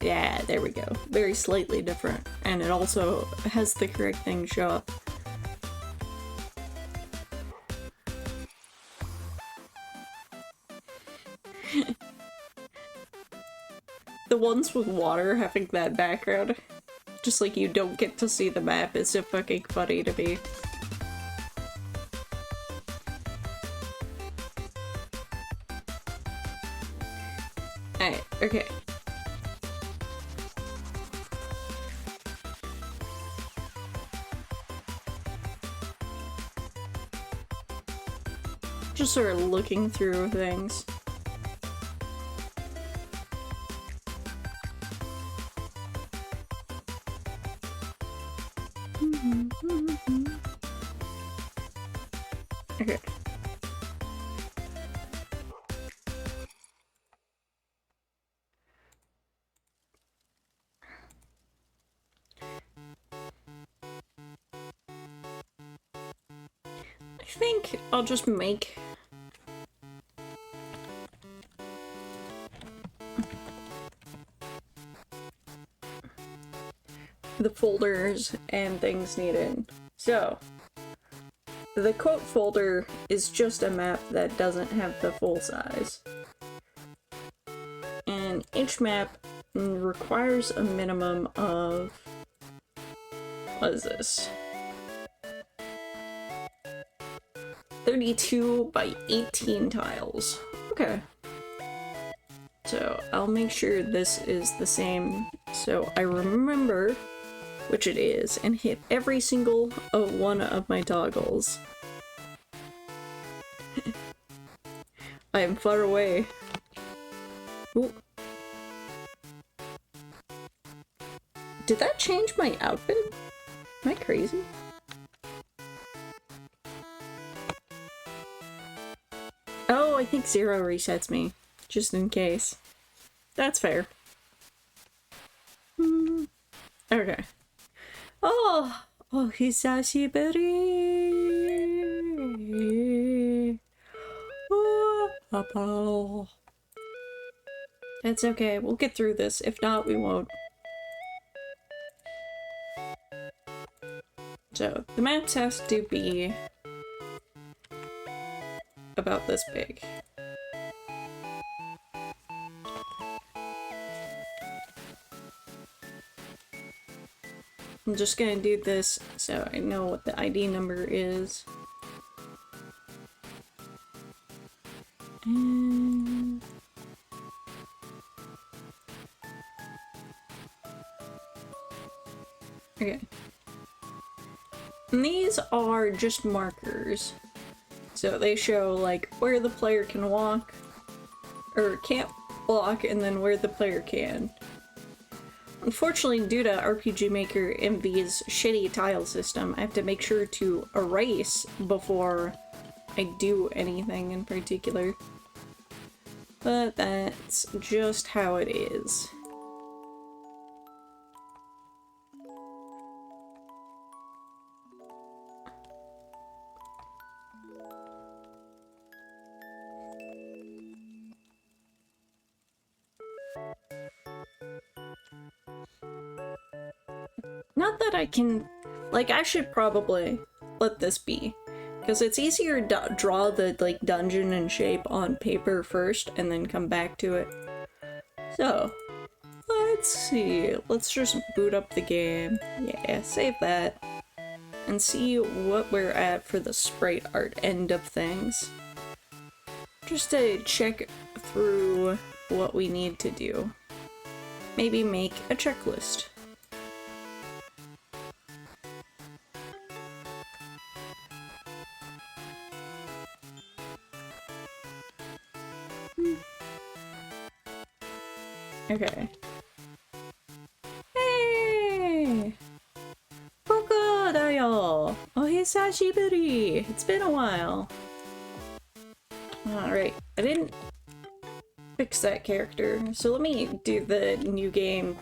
Yeah, there we go. Very slightly different. And it also has the correct thing show up. The ones with water having that background, just like you don't get to see the map, is so fucking funny to me. Alright, okay. Just sort of looking through things. Okay. I think I'll just make the folders and things needed. So, the quote folder is just a map that doesn't have the full size. And each map requires a minimum of... what is this? 32 by 18 tiles. Okay. So I'll make sure this is the same so I remember which it is and hit every single one of my toggles. I am far away. Ooh. Did that change my outfit? Am I crazy? Oh, I think 0 resets me, just in case. That's fair. Okay. Oh, hisashiburi. Oh, it's okay, we'll get through this. If not, we won't. So, the maps have to be about this big. I'm just gonna do this so I know what the ID number is. And... okay. And these are just markers. So they show, like, where the player can walk, or can't walk, and then where the player can. Unfortunately, due to RPG Maker MV's shitty tile system, I have to make sure to erase before I do anything in particular. But that's just how it is. Not that I can... like, I should probably let this be. Because it's easier to draw the, like, dungeon and shape on paper first, and then come back to it. So, let's see. Let's just boot up the game. Yeah, save that. And see what we're at for the sprite art end of things. Just to check through what we need to do. Maybe make a checklist. Okay. Hey! Koko da yo! Ohisashiburi! It's been a while. Alright, I didn't fix that character, so let me do the new game.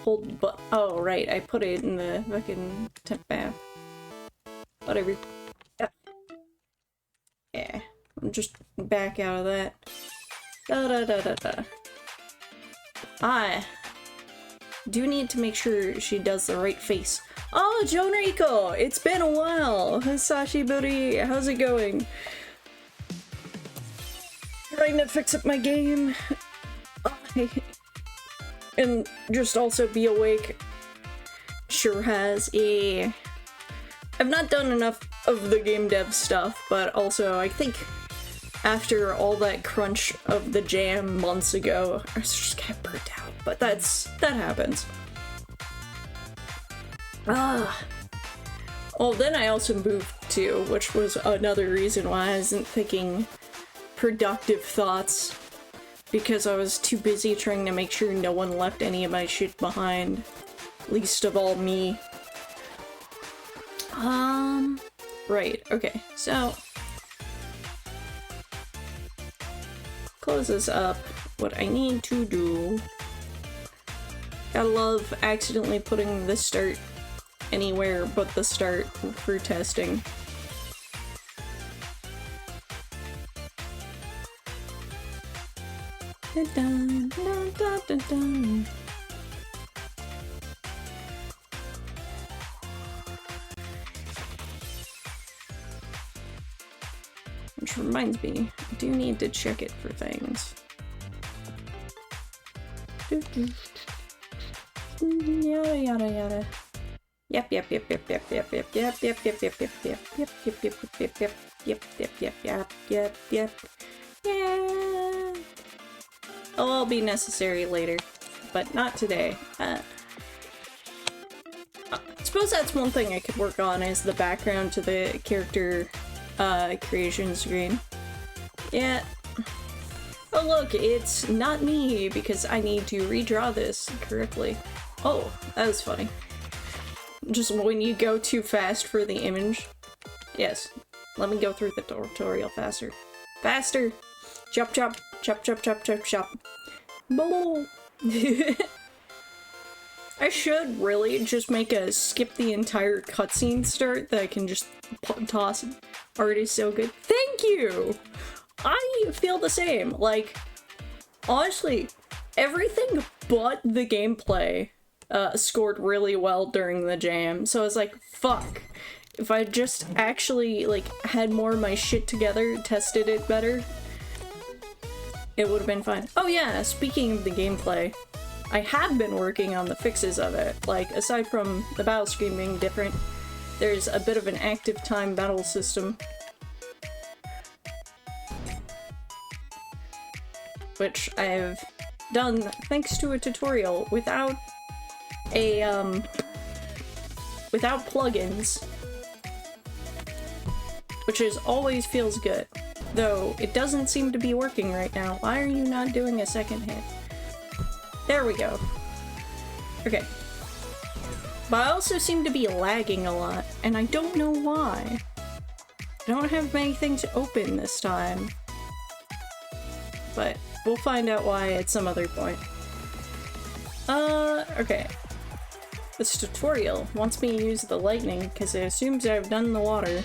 Hold but oh right, I put it in the fucking temp map. Whatever. Yeah. Yeah. I'm just back out of that. Da da da da da. do need to make sure she does the right face. Oh, Joan Rico! It's been a while! Sashiburi, how's it going? Trying to fix up my game. And just also be awake. Sure has a... I've not done enough of the game dev stuff, but also I think after all that crunch of the jam months ago, I just got burnt out, but that happens. Well, then I also moved too, which was another reason why I wasn't thinking productive thoughts, because I was too busy trying to make sure no one left any of my shit behind, least of all me. Right, okay, so close this up. What I need to do, gotta love accidentally putting the start anywhere but the start for testing. Dun, dun, dun, dun, dun, dun. Which reminds me, I do need to check it for things. Yada yada yada. Yep. Yeah. Oh, I'll be necessary later, but not today. I suppose that's one thing I could work on, is the background to the character creation screen. Yeah. Oh look, it's not me, because I need to redraw this correctly. Oh, that was funny. Just when you go too fast for the image. Yes. Let me go through the tutorial faster. Faster! Chop chop, chop chop chop chop chop. Boo! I should really just make a skip the entire cutscene start that I can just toss. Art is so good. Thank you! I feel the same. Like, honestly, everything but the gameplay scored really well during the jam. So I was like, fuck. If I just actually, like, had more of my shit together, tested it better, it would have been fine. Oh yeah, speaking of the gameplay, I have been working on the fixes of it. Like, aside from the battle screen being different, there's a bit of an active time battle system, which I've done thanks to a tutorial without a, without plugins, which always feels good. Though, it doesn't seem to be working right now. Why are you not doing a second hit? There we go. Okay. But I also seem to be lagging a lot, and I don't know why. I don't have many things open this time. But we'll find out why at some other point. Okay. This tutorial wants me to use the lightning because it assumes I've done the water.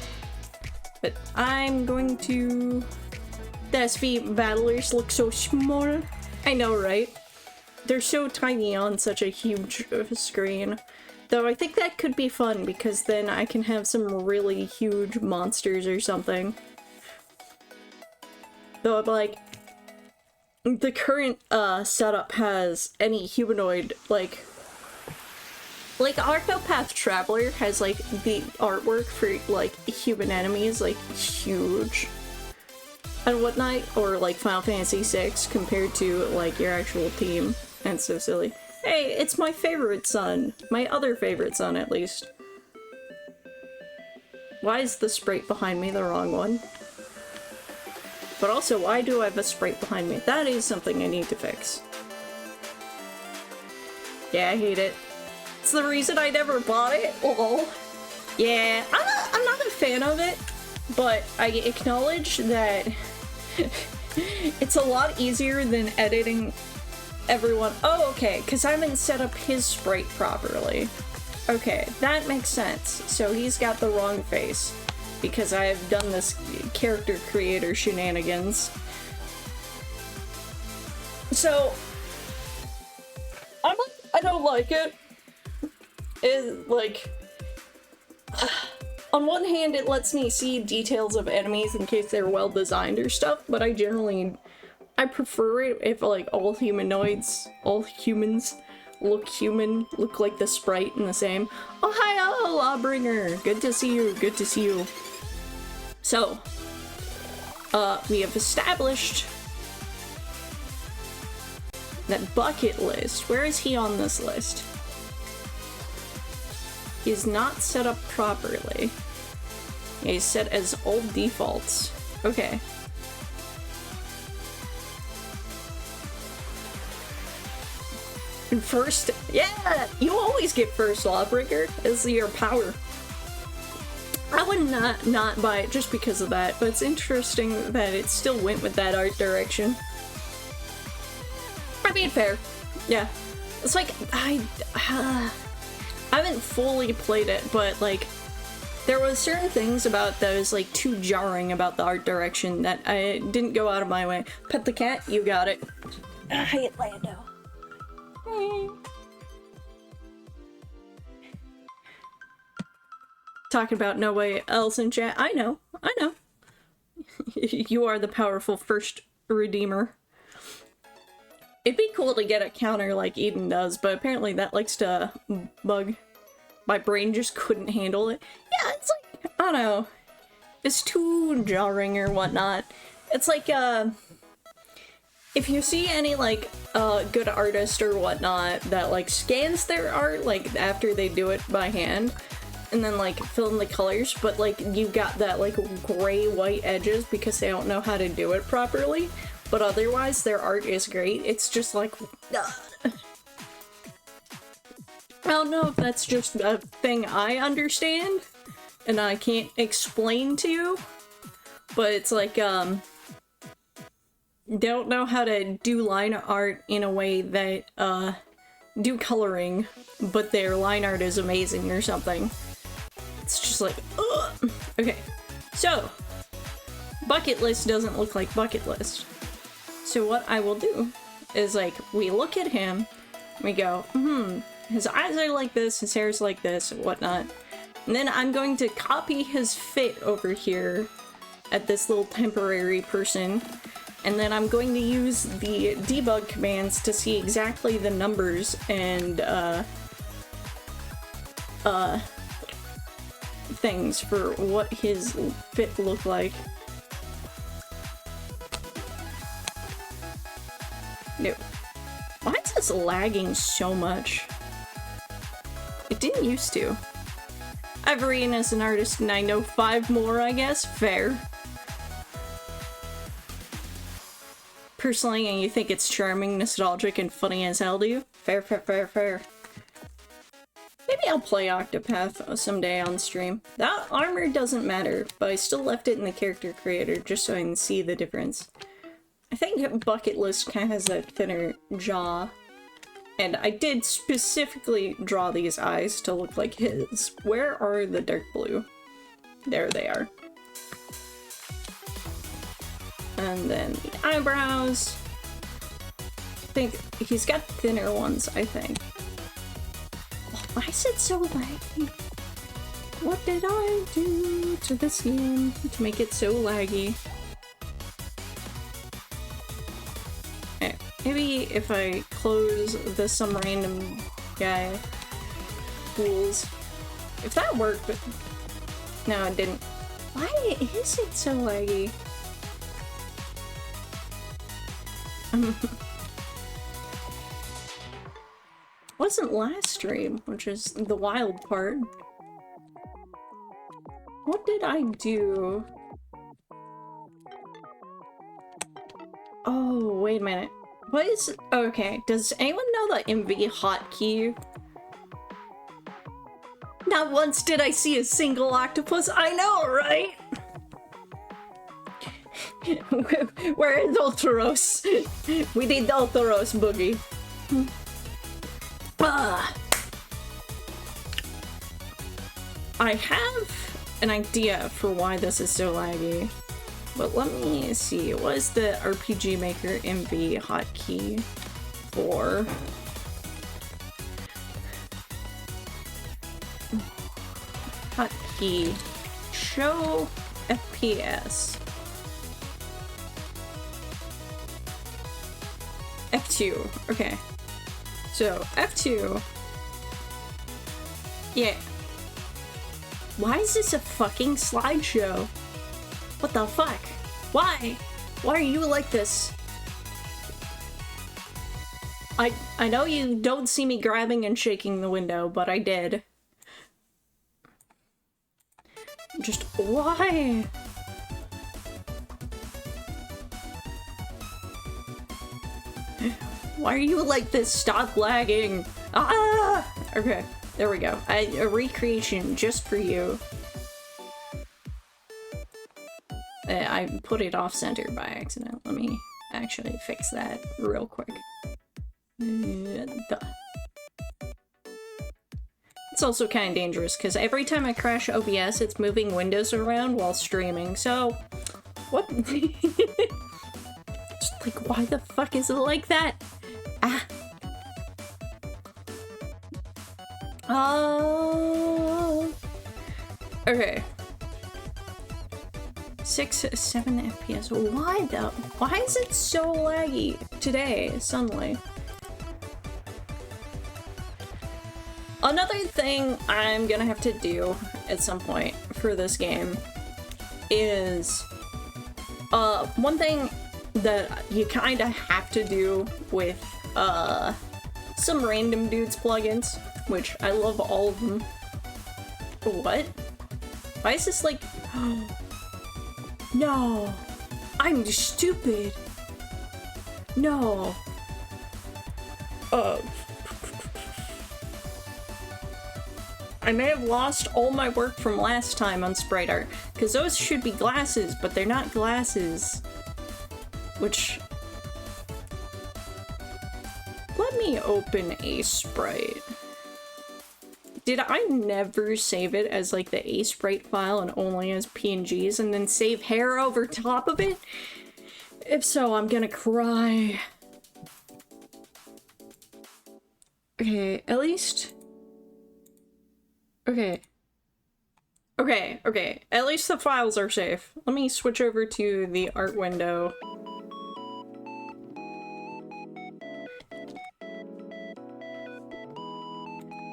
But I'm going to... The SV battlers look so small. I know, right? They're so tiny on such a huge screen. Though I think that could be fun because then I can have some really huge monsters or something. Though, like, the current setup has any humanoid, like Octopath Traveler has, like, the artwork for, like, human enemies, like, huge and whatnot, or, like, Final Fantasy VI compared to, like, your actual team, and so silly. Hey, it's my favorite son. My other favorite son, at least. Why is the sprite behind me the wrong one? But also, why do I have a sprite behind me? That is something I need to fix. Yeah, I hate it. It's the reason I never bought it. Lol. Yeah, I'm not a fan of it, but I acknowledge that it's a lot easier than editing everyone. Oh, okay, because I haven't set up his sprite properly. Okay, that makes sense. So he's got the wrong face, because I've done this character creator shenanigans. So, I don't like it. It, like... On one hand, it lets me see details of enemies in case they're well designed or stuff, but I prefer it if, like, all humans look human, look like the sprite and the same. Oh, hi, Lawbringer! Good to see you, good to see you. So, we have established that bucket list. Where is he on this list? He's not set up properly. He's set as all defaults. Okay. And first, yeah! You always get first, Lawbreaker, as your power. I would not buy it just because of that, but it's interesting that it still went with that art direction. I mean, fair. Yeah. It's like, I haven't fully played it, but, like, there was certain things about that was, like, too jarring about the art direction that I didn't go out of my way. Pet the cat, you got it. I hate Lando. Talking about no way else in chat. I know. You are the powerful first redeemer. It'd be cool to get a counter like Eden does, but apparently that likes to bug. My brain just couldn't handle it. Yeah, it's like, I don't know. It's too jarring or whatnot. It's like, if you see any, like, good artist or whatnot that, like, scans their art, like, after they do it by hand, and then, like, fill in the colors, but, like, you got that, like, gray-white edges because they don't know how to do it properly, but otherwise their art is great. It's just like, I don't know if that's just a thing I understand and I can't explain to you, but it's like, don't know how to do line art in a way that, do coloring, but their line art is amazing or something. It's just like, ugh. Okay, so, bucket list doesn't look like bucket list. So what I will do is, like, we look at him, we go, his eyes are like this, his hair's like this, and whatnot. And then I'm going to copy his fit over here at this little temporary person. And then I'm going to use the debug commands to see exactly the numbers and, things for what his fit looked like. No. Why is this lagging so much? It didn't used to. I've written as an artist and I know 5 more, I guess. Fair. Personally, and you think it's charming, nostalgic, and funny as hell, do you? Fair, fair, fair, fair. Maybe I'll play Octopath someday on stream. That armor doesn't matter, but I still left it in the character creator just so I can see the difference. I think Bucket List kind of has a thinner jaw. And I did specifically draw these eyes to look like his. Where are the dark blue? There they are. And then the eyebrows. I think he's got thinner ones, I think. Why is it so laggy? What did I do to this game to make it so laggy? Okay, maybe if I close some random guy pools. If that worked, but no, it didn't. Why is it so laggy? Wasn't last stream, which is the wild part. What did I do? Oh, wait a minute. What is... Okay, does anyone know the MV hotkey? Not once did I see a single octopus. I know, right? Where is Ultros? We need the Ultros boogie. I have an idea for why this is so laggy, but let me see. What is the RPG Maker MV hotkey for? Hotkey. Show FPS. F2. Okay. So, F2. Yeah. Why is this a fucking slideshow? What the fuck? Why? Why are you like this? I know you don't see me grabbing and shaking the window, but I did. Just why? Why are you like this? Stop lagging! Ah! Okay, there we go. A recreation just for you. I put it off center by accident. Let me actually fix that real quick. It's also kind of dangerous because every time I crash OBS, it's moving windows around while streaming. So, what? Just like, why the fuck is it like that? Ah. Oh. Okay. 6-7 FPS. Why though? Why is it so laggy today, suddenly? Another thing I'm gonna have to do at some point for this game is one thing that you kinda have to do with some Random Dudes plugins, which I love all of them. What? Why is this like... No! I'm stupid! No! I may have lost all my work from last time on sprite art, because those should be glasses, but they're not glasses. Which... Let me open a sprite. Did I never save it as like the A sprite file and only as PNGs and then save hair over top of it? If so, I'm gonna cry. Okay, at least... Okay. Okay. At least the files are safe. Let me switch over to the art window.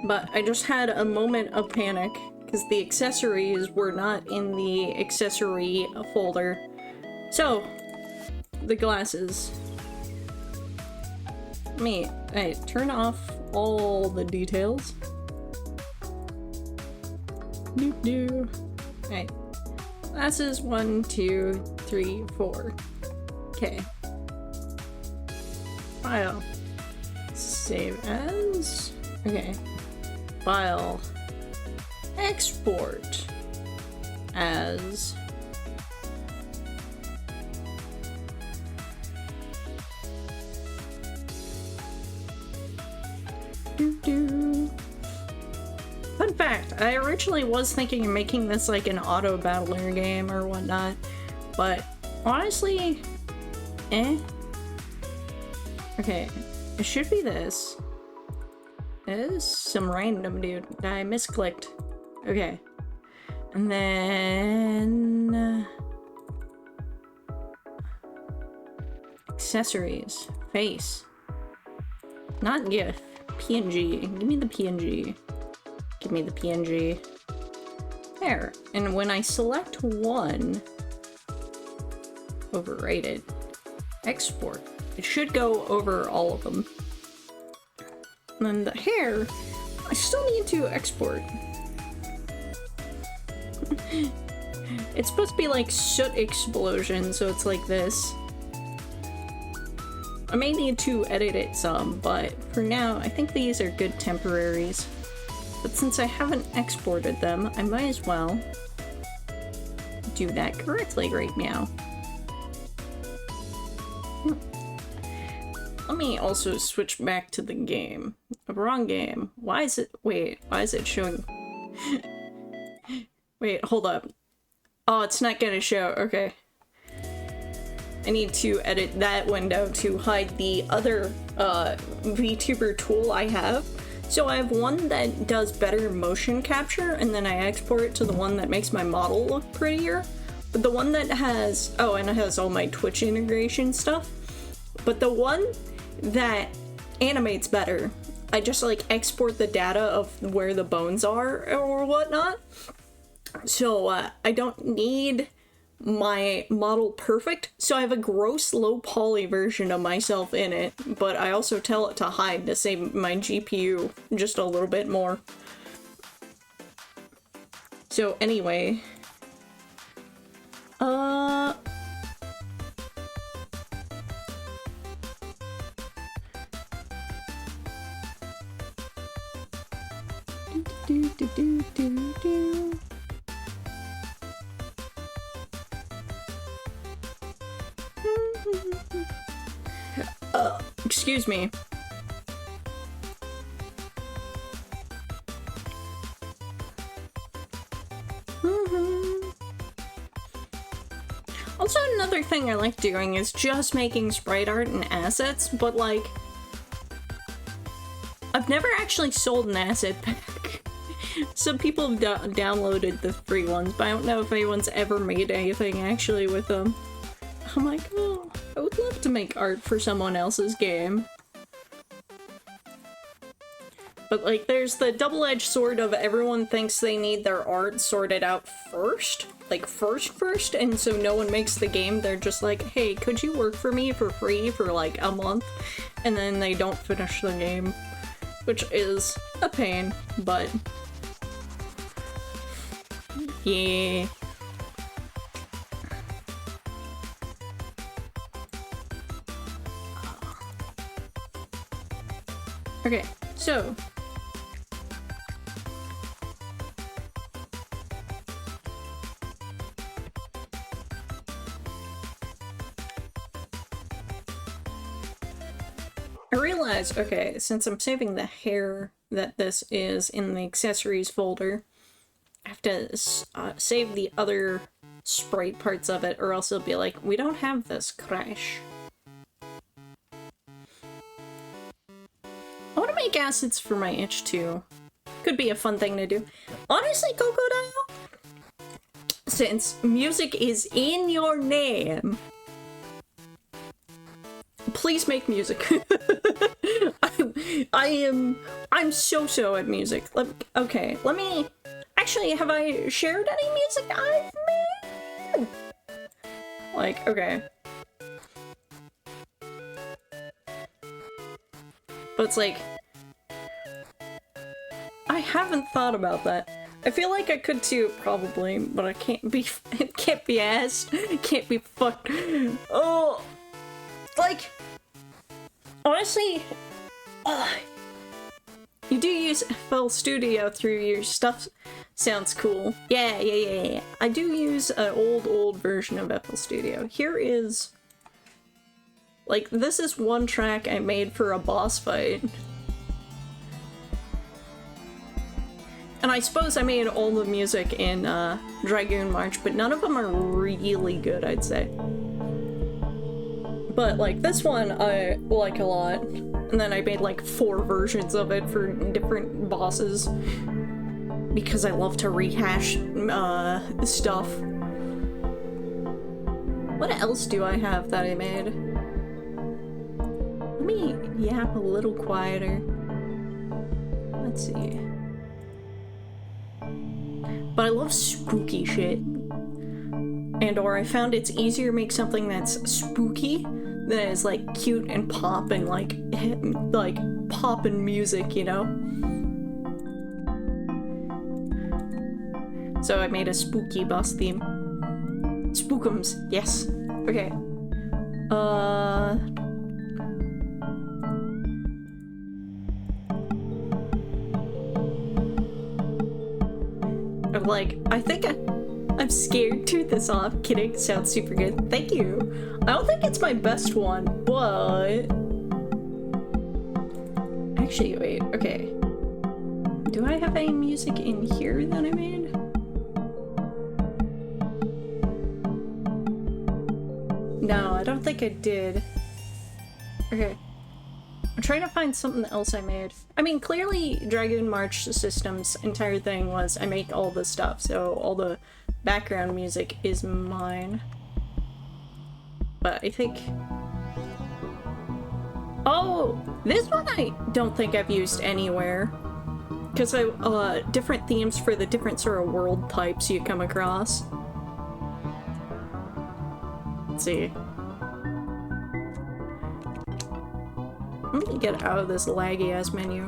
But I just had a moment of panic because the accessories were not in the accessory folder. So, the glasses. Let me turn off all the details. Alright. Glasses 1, 2, 3, 4. Okay. File. Save as. Okay. File. Export as. Fun fact, I originally was thinking of making this like an auto battler game or whatnot, but honestly, eh. Okay, it should be this. It is some random dude. I misclicked. Okay. And then... accessories. Face. Not GIF. PNG. Give me the PNG. Give me the PNG. There. And when I select one... overrated. Export. It should go over all of them. And then the hair, I still need to export. It's supposed to be like soot explosion, so it's like this. I may need to edit it some, but for now, I think these are good temporaries. But since I haven't exported them, I might as well do that correctly right now. Let me also switch back to the game. Wrong game. Why is it- wait, why is it showing- Wait, hold up. Oh, it's not gonna show, okay. I need to edit that window to hide the other VTuber tool I have, So I have one that does better motion capture, and then I export it to the one that makes my model look prettier. But the one that has, oh, and it has all my Twitch integration stuff. But the one that animates better, I just like export the data of where the bones are or whatnot. So I don't need my model perfect, so I have a gross low poly version of myself in it, but I also tell it to hide to save my GPU just a little bit more. So anyway, excuse me. Also, another thing I like doing is just making sprite art and assets, but like, I've never actually sold an asset pack. Some people have downloaded the free ones, but I don't know if anyone's ever made anything actually with them. I'm like, oh, I would love to make art for someone else's game. But like, there's the double-edged sword of everyone thinks they need their art sorted out first. Like, first, and so no one makes the game. They're just like, hey, could you work for me for free for like a month? And then they don't finish the game. Which is a pain, but... yeah. Okay, so... I realize, okay, since I'm saving the hair that this is in the accessories folder, I have to save the other sprite parts of it, or else it'll be like, we don't have this, crash. I want to make assets for my itch too. Could be a fun thing to do. Honestly, Crocodile, since music is in your name, please make music. I'm so at music. Okay, let me... Actually, have I shared any music I've made? Like, okay. But it's like... I haven't thought about that. I feel like I could too, probably, but I can't be... It can't be asked. It can't be fucked. Oh... Like... Honestly... You do use FL Studio through your stuff. Sounds cool. Yeah. I do use an old version of FL Studio. Here is... Like, this is one track I made for a boss fight. And I suppose I made all the music in Dragoon March, but none of them are really good, I'd say. But, like, this one I like a lot. And then I made, like, 4 versions of it for different bosses. Because I love to rehash stuff. What else do I have that I made? Let me yap a little quieter. Let's see. But I love spooky shit. And or I found it's easier to make something that's spooky than is like cute and pop and like pop and music, you know? So I made a spooky boss theme. Spookums, yes. Okay. Like, I think I'm scared to this off. Kidding, sounds super good. Thank you. I don't think it's my best one, but... Actually, wait, okay. Do I have any music in here that I made? No, I don't think I did. Okay. I'm trying to find something else I made. I mean, clearly Dragoon March Systems' entire thing was I make all the stuff, so all the background music is mine. But I think... Oh! This one I don't think I've used anywhere. Because different themes for the different sort of world types you come across. Let's see. I'm gonna get out of this laggy ass menu.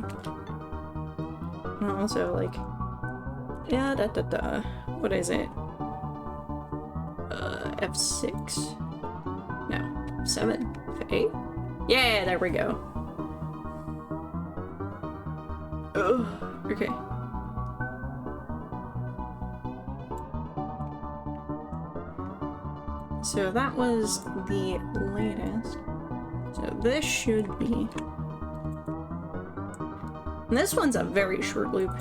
And also, like, yeah, what is it? F6? No, 7? 8? Yeah, there we go. Ugh, okay. So that was the latest. So this should be... And this one's a very short loop.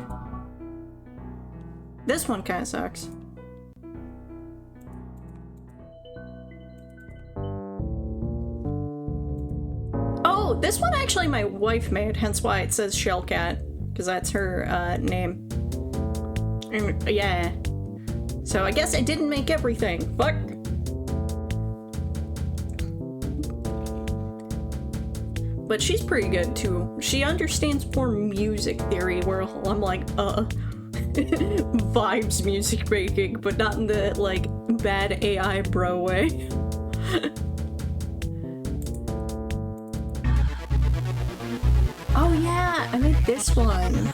This one kinda sucks. Oh, this one actually my wife made, hence why it says Shellcat, because that's her name. Yeah. So I guess I didn't make everything. Fuck. But she's pretty good too. She understands more music theory, where I'm like, vibes music making, but not in the, like, bad AI bro way. Oh yeah, I made this one.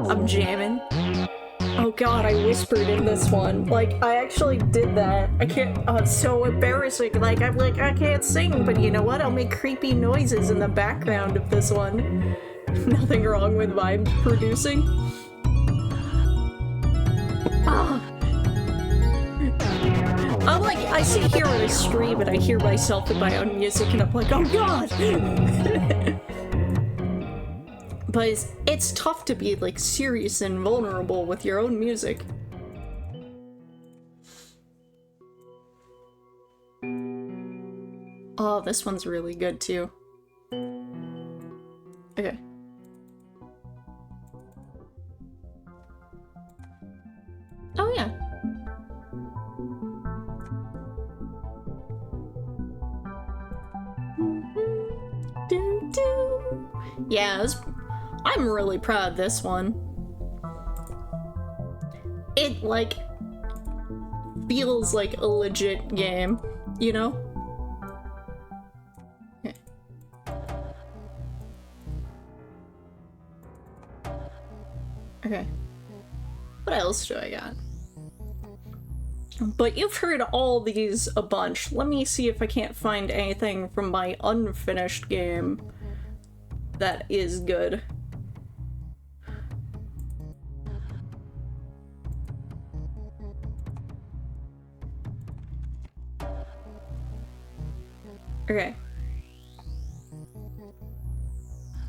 I'm jamming. Oh god, I whispered in this one. Like, I actually did that. I can't- oh, it's so embarrassing. Like, I'm like, I can't sing, but you know what? I'll make creepy noises in the background of this one. Nothing wrong with vibe producing. Ah. I'm like, I sit here on a stream and I hear myself in my own music and I'm like, oh god! But it's tough to be, like, serious and vulnerable with your own music. Oh, this one's really good, too. Okay. Oh, yeah. Yeah, I'm really proud of this one. It, like, feels like a legit game, you know? Okay. Okay. What else do I got? But you've heard all these a bunch. Let me see if I can't find anything from my unfinished game that is good. Okay.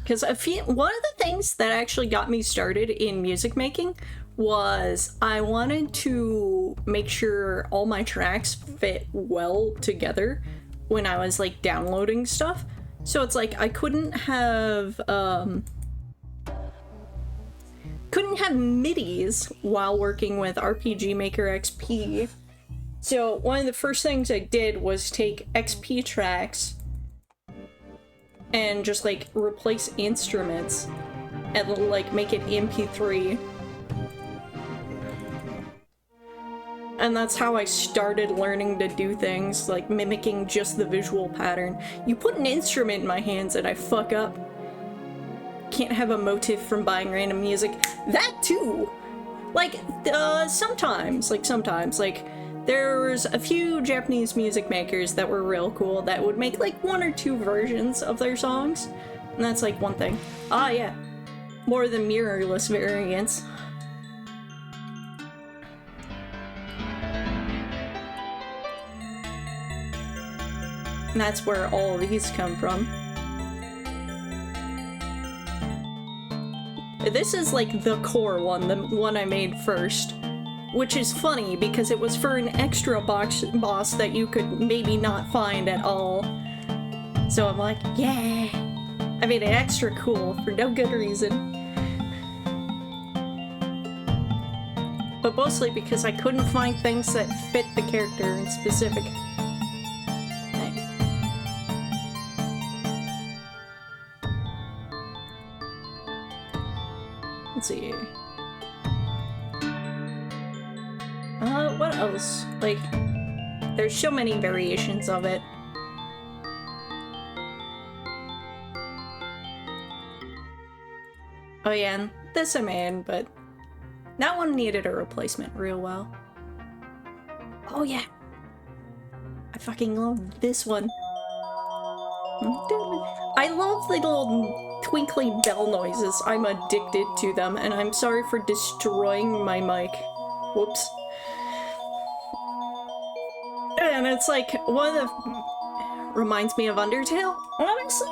Because one of the things that actually got me started in music making was I wanted to make sure all my tracks fit well together when I was, like, downloading stuff. So it's like I couldn't have MIDIs while working with RPG Maker XP. So one of the first things I did was take XP tracks and just, like, replace instruments and, like, make it MP3. And that's how I started learning to do things, like mimicking just the visual pattern. You put an instrument in my hands and I fuck up. Can't have a motive from buying random music. That too! Like, sometimes, there's a few Japanese music makers that were real cool that would make, like, 1 or 2 versions of their songs. And that's, like, one thing. Ah, yeah. More than mirrorless variants. And that's where all these come from. This is, like, the core one, the one I made first. which is funny because it was for an extra boss that you could maybe not find at all. So I'm like, yeah! I made it extra cool for no good reason. But mostly because I couldn't find things that fit the character in specific. Let's see. What else? Like, there's so many variations of it. Oh yeah, and this I made, but that one needed a replacement real well. Oh yeah! I fucking love this one. I love the little twinkling bell noises. I'm addicted to them, and I'm sorry for destroying my mic. Whoops. And it's like, one of the... reminds me of Undertale, honestly.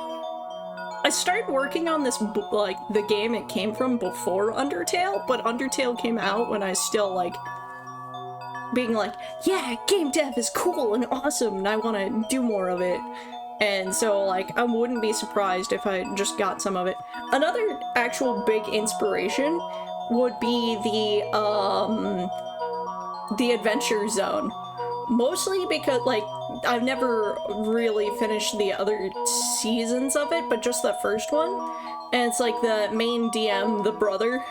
I started working on this, like, the game it came from before Undertale, but Undertale came out when I was still, like, being like, yeah, game dev is cool and awesome, and I want to do more of it. And so, like, I wouldn't be surprised if I just got some of it. Another actual big inspiration would be the Adventure Zone. Mostly because, like, I've never really finished the other seasons of it, but just the first one. And it's like the main DM, the brother,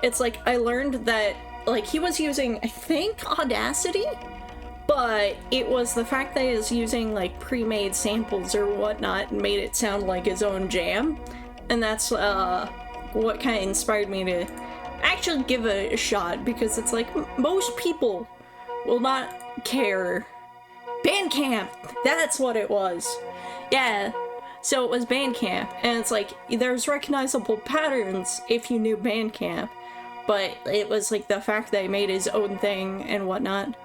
it's like I learned that, like, he was using, I think, Audacity? But it was the fact that he was using, like, pre-made samples or whatnot and made it sound like his own jam. And that's, what kind of inspired me to actually give it a shot, because it's like, most people will not care. Bandcamp! That's what it was. Yeah. So it was Bandcamp, and it's like, there's recognizable patterns if you knew Bandcamp, but it was like the fact that he made his own thing and whatnot.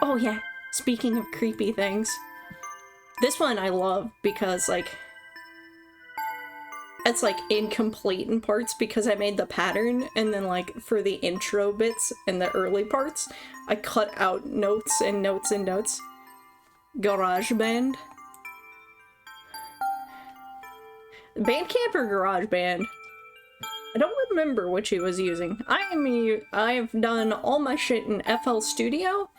Oh yeah, speaking of creepy things, this one I love because, like, it's like incomplete in parts because I made the pattern, and then, like, for the intro bits and the early parts, I cut out notes and notes and notes. GarageBand. Bandcamp or GarageBand? I don't remember which he was using. I've done all my shit in FL Studio,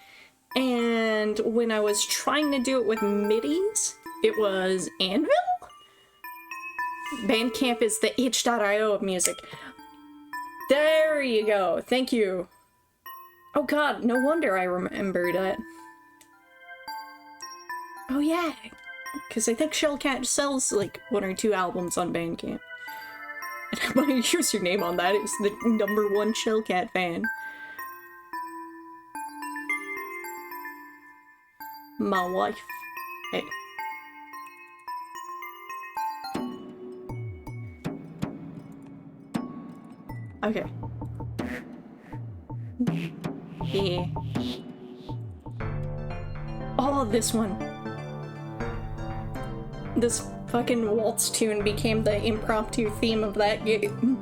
and when I was trying to do it with MIDIs, it was Anvil? Bandcamp is the itch.io of music. There you go. Thank you. Oh god, no wonder I remembered that. Oh yeah, because I think Shellcat sells like 1 or 2 albums on Bandcamp. And my username on that is the #1 Shellcat fan. My wife. Hey. Okay. Yeah. Oh, this one. This fucking waltz tune became the impromptu theme of that game.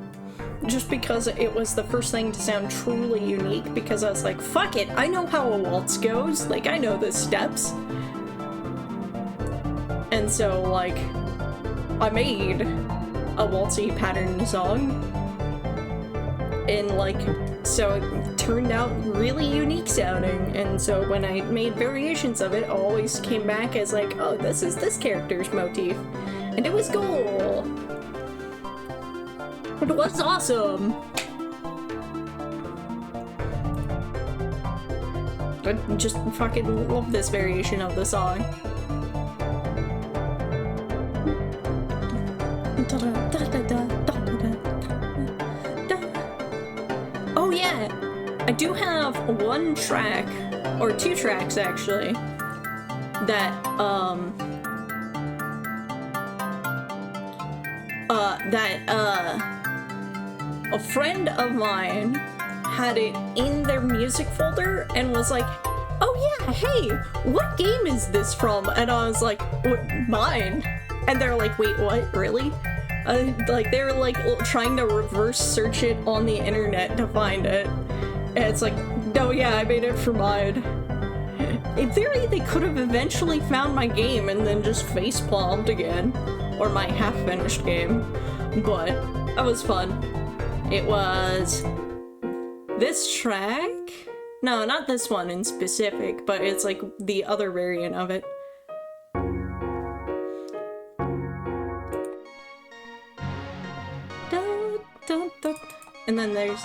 Just because it was the first thing to sound truly unique, because I was like, fuck it, I know how a waltz goes. Like, I know the steps. And so, like, I made a waltzy pattern song. And, like, so it turned out really unique sounding, and so when I made variations of it, I always came back as like, oh, this is this character's motif. And it was cool! It was awesome! I just fucking love this variation of the song. Oh yeah! I do have 1 track, or 2 tracks actually, that, a friend of mine had it in their music folder and was like, oh yeah, hey, what game is this from? And I was like, what, mine? And they're like, wait, what, really? Like, they were like trying to reverse search it on the internet to find it. And it's like, No, yeah, I made it for mine. In theory, they could have eventually found my game and then just face-palmed again. Or my half-finished game. But that was fun. It was this track? No, not this one in specific, but it's like the other variant of it. And then there's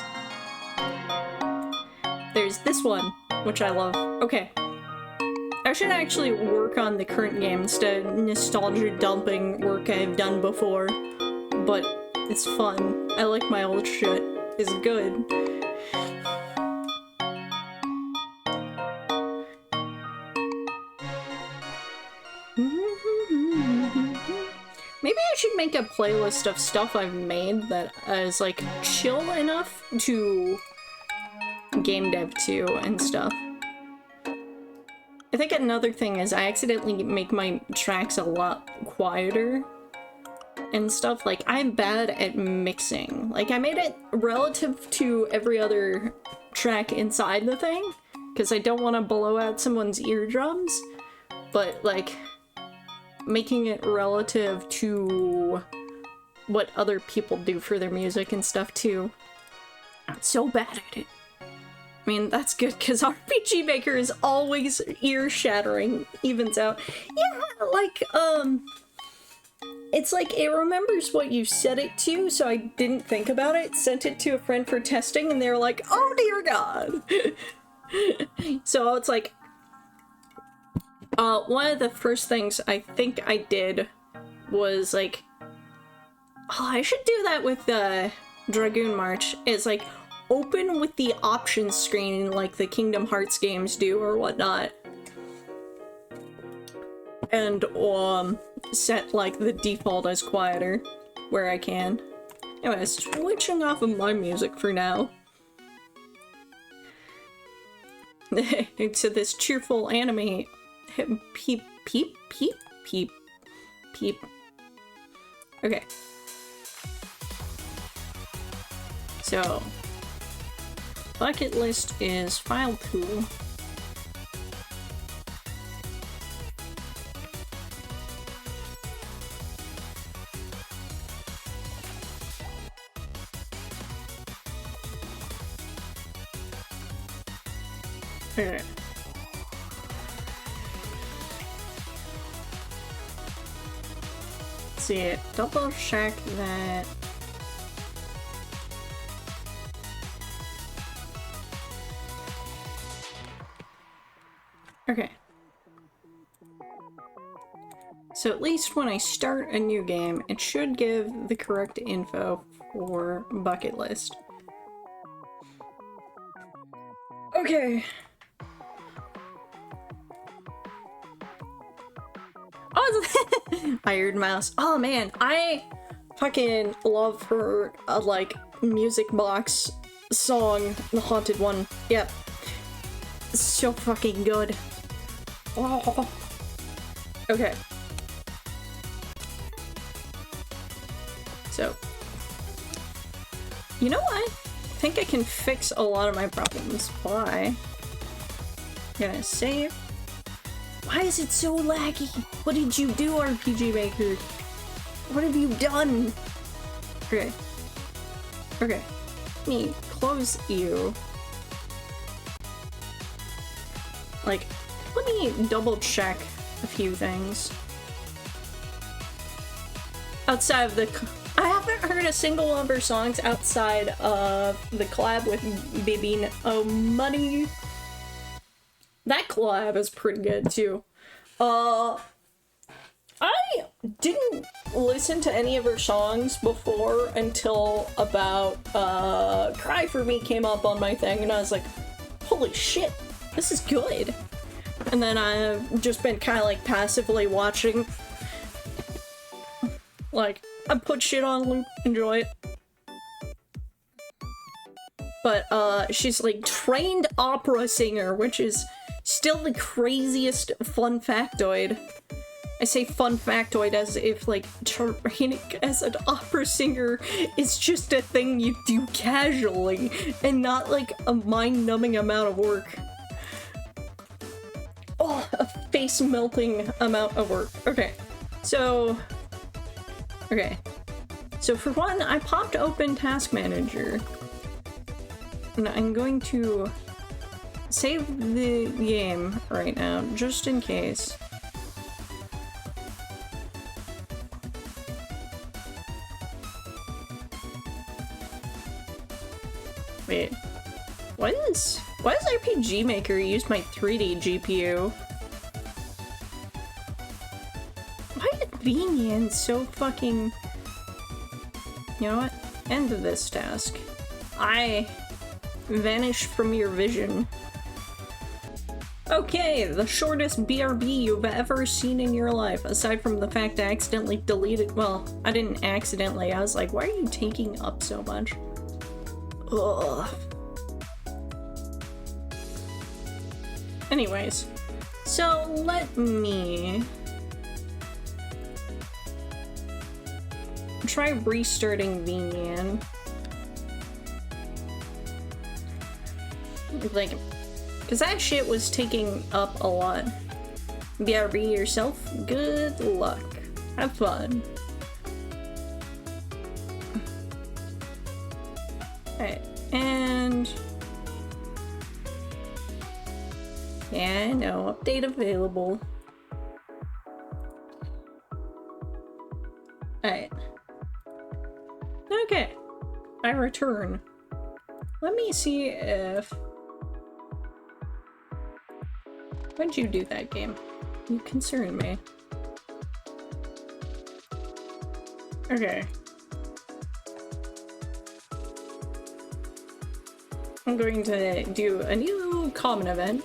this one, which I love. Okay. I should actually work on the current game instead of nostalgia dumping work I've done before. But it's fun. I like my old shit. It's good. Maybe I should make a playlist of stuff I've made that is like chill enough to game dev to and stuff. I think another thing is I accidentally make my tracks a lot quieter and stuff. Like, I'm bad at mixing. Like, I made it relative to every other track inside the thing because I don't want to blow out someone's eardrums, but like making it relative to what other people do for their music and stuff too. I'm so bad at it. I mean, that's good because RPG Maker is always ear-shattering, evens out. Yeah, like, it's like it remembers what you set it to, so I didn't think about it, sent it to a friend for testing, and they were like, oh dear god! So it's like, one of the first things I think I did was like, oh, I should do that with Dragoon March, is like, open with the options screen like the Kingdom Hearts games do or whatnot. And, set like the default as quieter where I can. Anyway, switching off of my music for now. To this cheerful anime peep, peep, peep, peep, peep. Okay. So, bucket list is file 2. Okay. Let's see, double check that. Okay. So at least when I start a new game, it should give the correct info for bucket list. Okay. Oh, Iron Mouse. Oh man, I fucking love her, like, music box song, the Haunted One. Yep. So fucking good. Oh. Okay. So, you know what? I think I can fix a lot of my problems by gonna save. Why is it so laggy? What did you do, RPG Maker? What have you done? Okay. Okay. Let me close you. Like, let me double check a few things. Outside of the... I haven't heard a single one of her songs outside of the collab with Baby Oh Money. That collab is pretty good too. I didn't listen to any of her songs before until about Cry For Me came up on my thing and I was like, holy shit, this is good. And then I've just been kind of like passively watching. Like, I put shit on loop, enjoy it. But she's like trained opera singer, which is still the craziest fun factoid. I say fun factoid as if, like, training as an opera singer is just a thing you do casually, and not, like, a mind-numbing amount of work. Oh, a face-melting amount of work. Okay, so... Okay. So for one, I popped open Task Manager. And I'm going to save the game right now, just in case. Wait, why does RPG Maker use my 3D GPU? Why is Venian so fucking... You know what? End of this task. I vanish from your vision. Okay, the shortest BRB you've ever seen in your life, aside from the fact I accidentally deleted- well, I didn't accidentally, I was like, why are you taking up so much? Ugh. Anyways, so let me try restarting Venian. Like, cause that shit was taking up a lot. BRB yourself, good luck. Have fun. Alright, and... yeah, I know, update available. Alright. Okay, I return. Let me see if... Why'd you do that, game? You concern me. Okay. I'm going to do a new common event.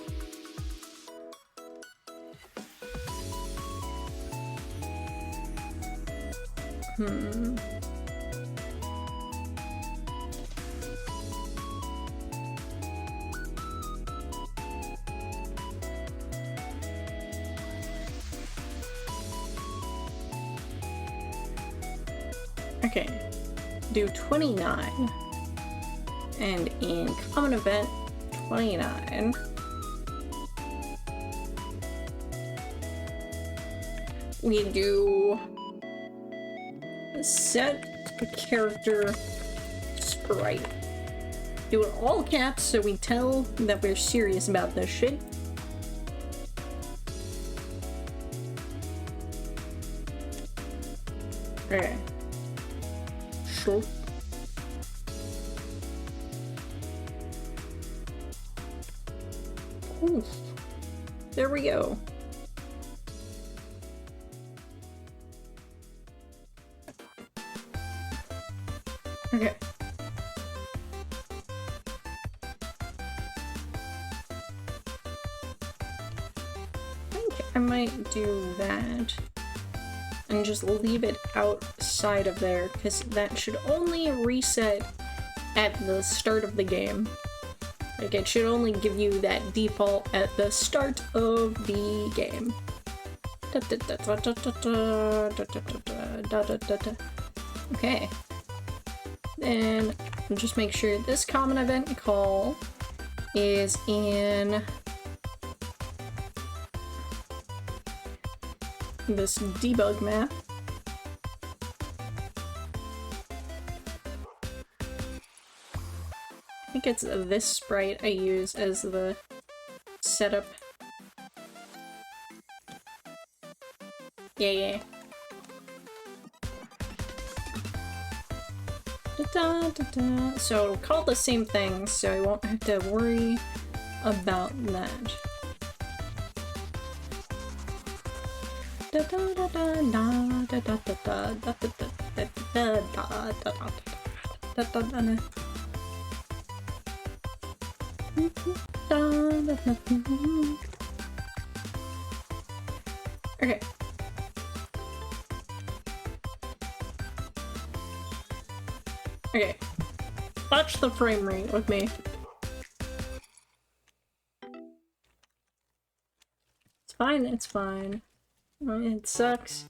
Okay, do 29. And in common event 29, we do set a character sprite. Do it all caps so we tell that we're serious about this shit. Okay. Sure. Oof. There we go. Okay. I think I might do that and just leave it outside of there, because that should only reset at the start of the game. Like, it should only give you that default at the start of the game. Okay. Then just make sure this common event call is in this debug map. I think it's this sprite I use as the setup. Yeah. So it'll call the same thing, so I won't have to worry about that. Okay. Okay. Watch the frame rate with me. It's fine, it's fine. It sucks.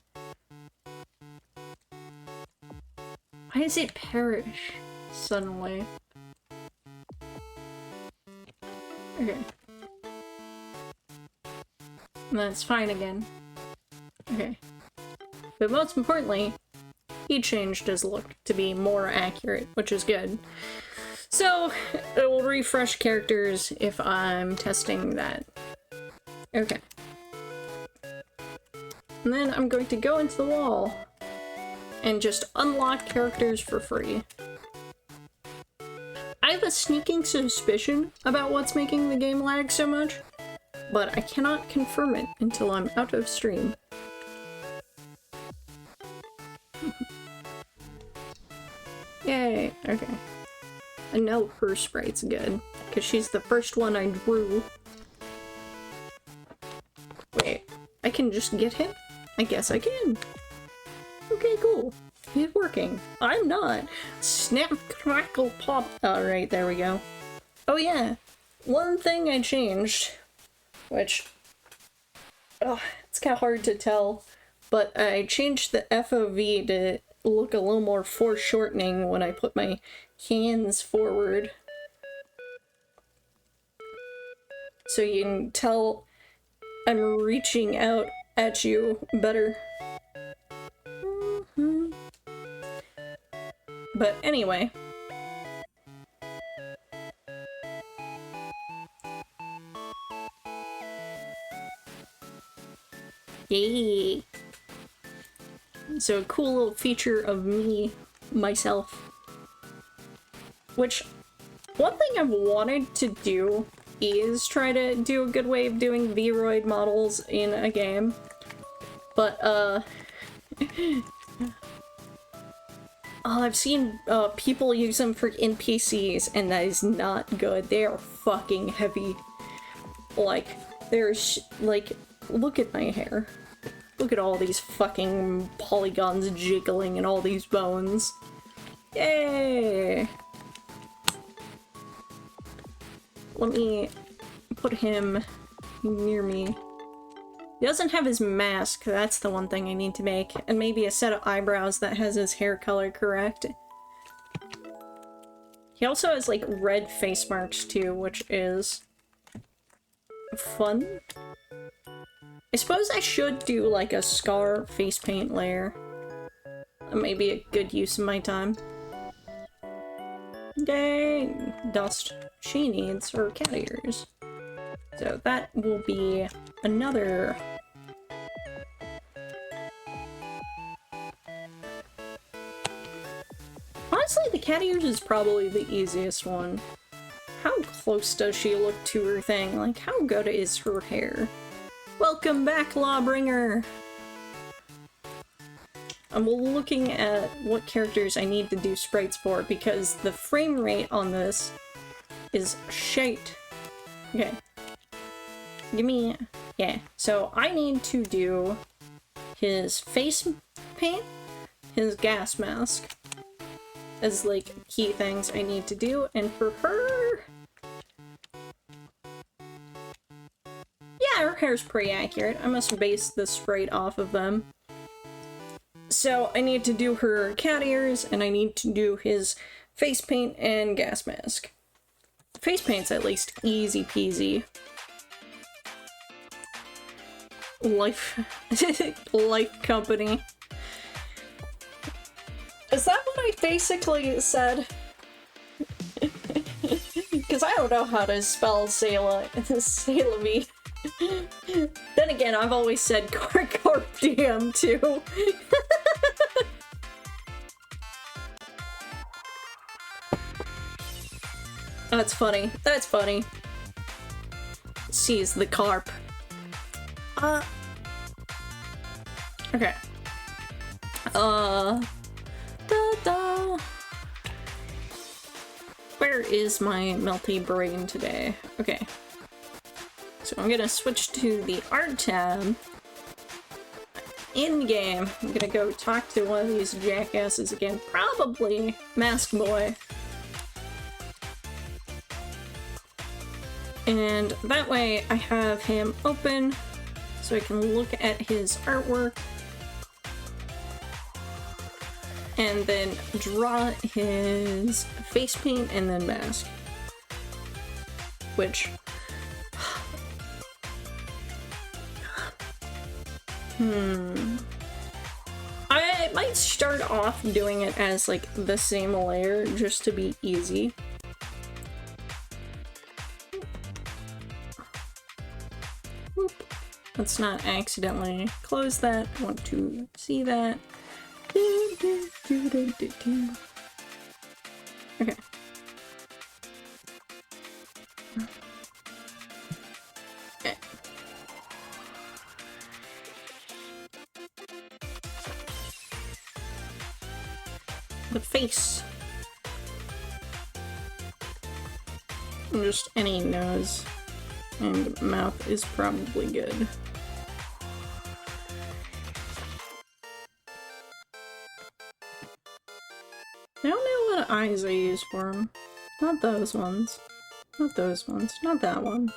Why does it perish suddenly? Okay. And then it's fine again. Okay. But most importantly, he changed his look to be more accurate, which is good. So, it will refresh characters if I'm testing that. Okay. And then I'm going to go into the wall and just unlock characters for free. I have a sneaking suspicion about what's making the game lag so much, but I cannot confirm it until I'm out of stream. Yay, okay. I know her sprite's good, because she's the first one I drew. Wait, I can just get him? I guess I can. Okay, cool. He's working. I'm not. Snap, crackle, pop. Alright, there we go. Oh yeah, one thing I changed, which... it's kind of hard to tell, but I changed the FOV to look a little more foreshortening when I put my hands forward. So you can tell I'm reaching out at you better. But anyway. Yay! So a cool little feature of myself. Which, one thing I've wanted to do is try to do a good way of doing Vroid models in a game. But, I've seen people use them for NPCs, and that is not good. They are fucking heavy. Like, there's, like, look at my hair. Look at all these fucking polygons jiggling and all these bones. Yay! Let me put him near me. He doesn't have his mask, that's the one thing I need to make. And maybe a set of eyebrows that has his hair color correct. He also has, like, red face marks, too, which is fun. I suppose I should do, like, a scar face paint layer. That may be a good use of my time. Dang! Dust she needs her cat ears. So that will be another... Honestly, the cat ears is probably the easiest one. How close does she look to her thing? Like, how good is her hair? Welcome back, Lawbringer! I'm looking at what characters I need to do sprites for, because the frame rate on this is shite. Okay. Give me... yeah. So I need to do his face paint, his gas mask, as, like, key things I need to do, and for her... yeah, her hair's pretty accurate. I must base the sprite off of them. So I need to do her cat ears, and I need to do his face paint and gas mask. Face paint's at least easy peasy. Life... Life company. Is that what I basically said? Because I don't know how to spell Celavi. Then again, I've always said Cardium too. That's funny. That's funny. Seize the carp. Okay. Da-da. Where is my melty brain today? Okay. So I'm gonna switch to the art tab. In-game. I'm gonna go talk to one of these jackasses again. Probably Mask Boy. And that way I have him open. so I can look at his artwork and then draw his face paint and then mask. Which... I might start off doing it as like the same layer just to be easy. Whoop. Let's not accidentally close that. I want to see that. Okay. Okay. The face. And just any nose and mouth is probably good. I don't know what eyes I use for him. Not those ones. Not those ones. Not that one.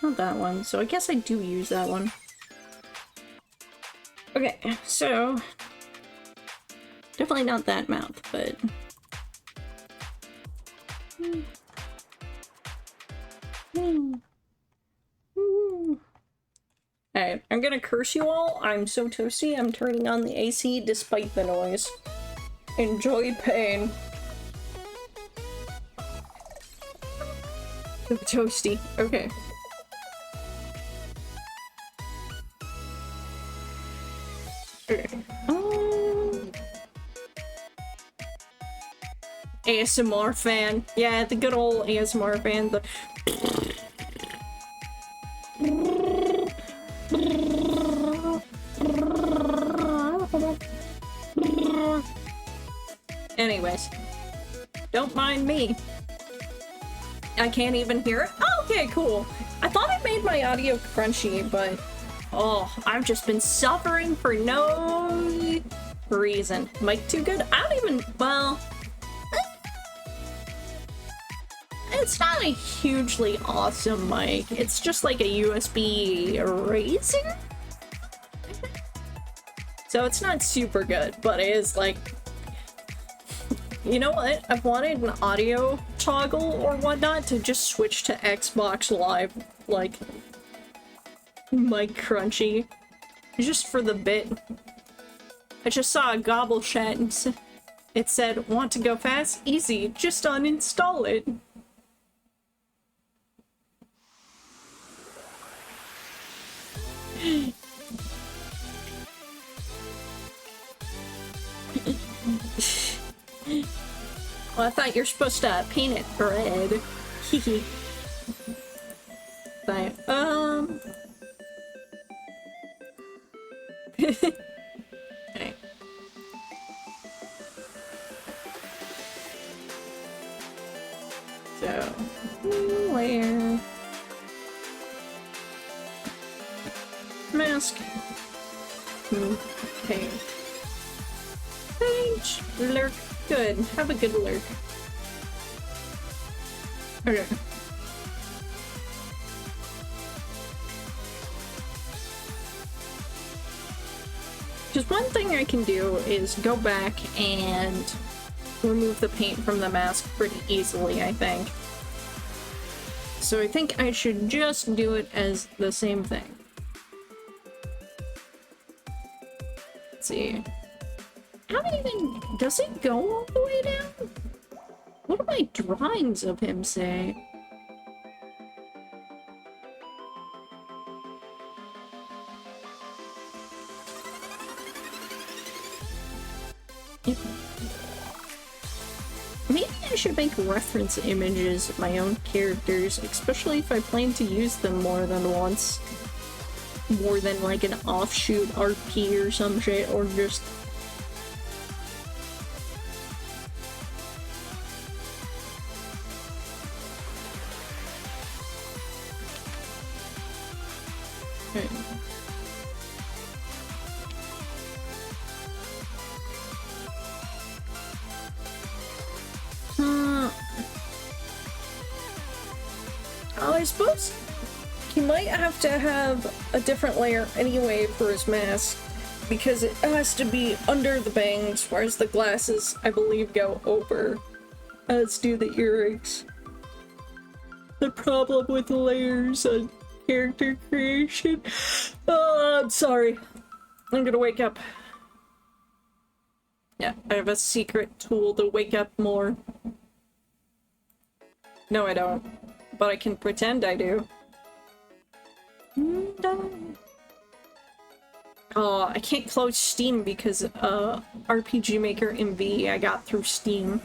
Not that one. So I guess I do use that one. Okay, so... definitely not that mouth, but... Alright, I'm gonna curse you all. I'm so toasty, I'm turning on the AC despite the noise. Enjoy pain. So toasty. Okay. Okay. ASMR fan. Yeah, the good old ASMR fan. The anyways, don't mind me. I can't even hear it. Oh, okay, cool. I thought I made my audio crunchy, but oh, I've just been suffering for no reason. Mic too good? I don't even, well, it's not a hugely awesome mic. It's just like a USB eraser. So it's not super good, but it is like, you know what? I've wanted an audio toggle or whatnot to just switch to Xbox Live, like, mic crunchy. Just for the bit. I just saw a gobble chat and it said, want to go fast? Easy, just uninstall it. Well, I thought you're supposed to paint it red. Hehe. But, okay. So, layer. Mask. Okay. Page. Lurk. Good. Have a good lurk. Okay. Just one thing I can do is go back and remove the paint from the mask pretty easily, I think. So I think I should just do it as the same thing. Let's see. How even does it go all the way down? What do my drawings of him say? Maybe I should make reference images of my own characters, especially if I plan to use them more than once. More than like an offshoot RP or some shit, or just... Oh, I suppose he might have to have a different layer anyway for his mask, because it has to be under the bangs, whereas the glasses, I believe, go over, as do the earrings. The problem with layers and character creation. Oh, I'm sorry. I'm gonna wake up. Yeah, I have a secret tool to wake up more. No, I don't. But I can pretend I do. Oh, I can't close Steam because RPG Maker MV I got through Steam.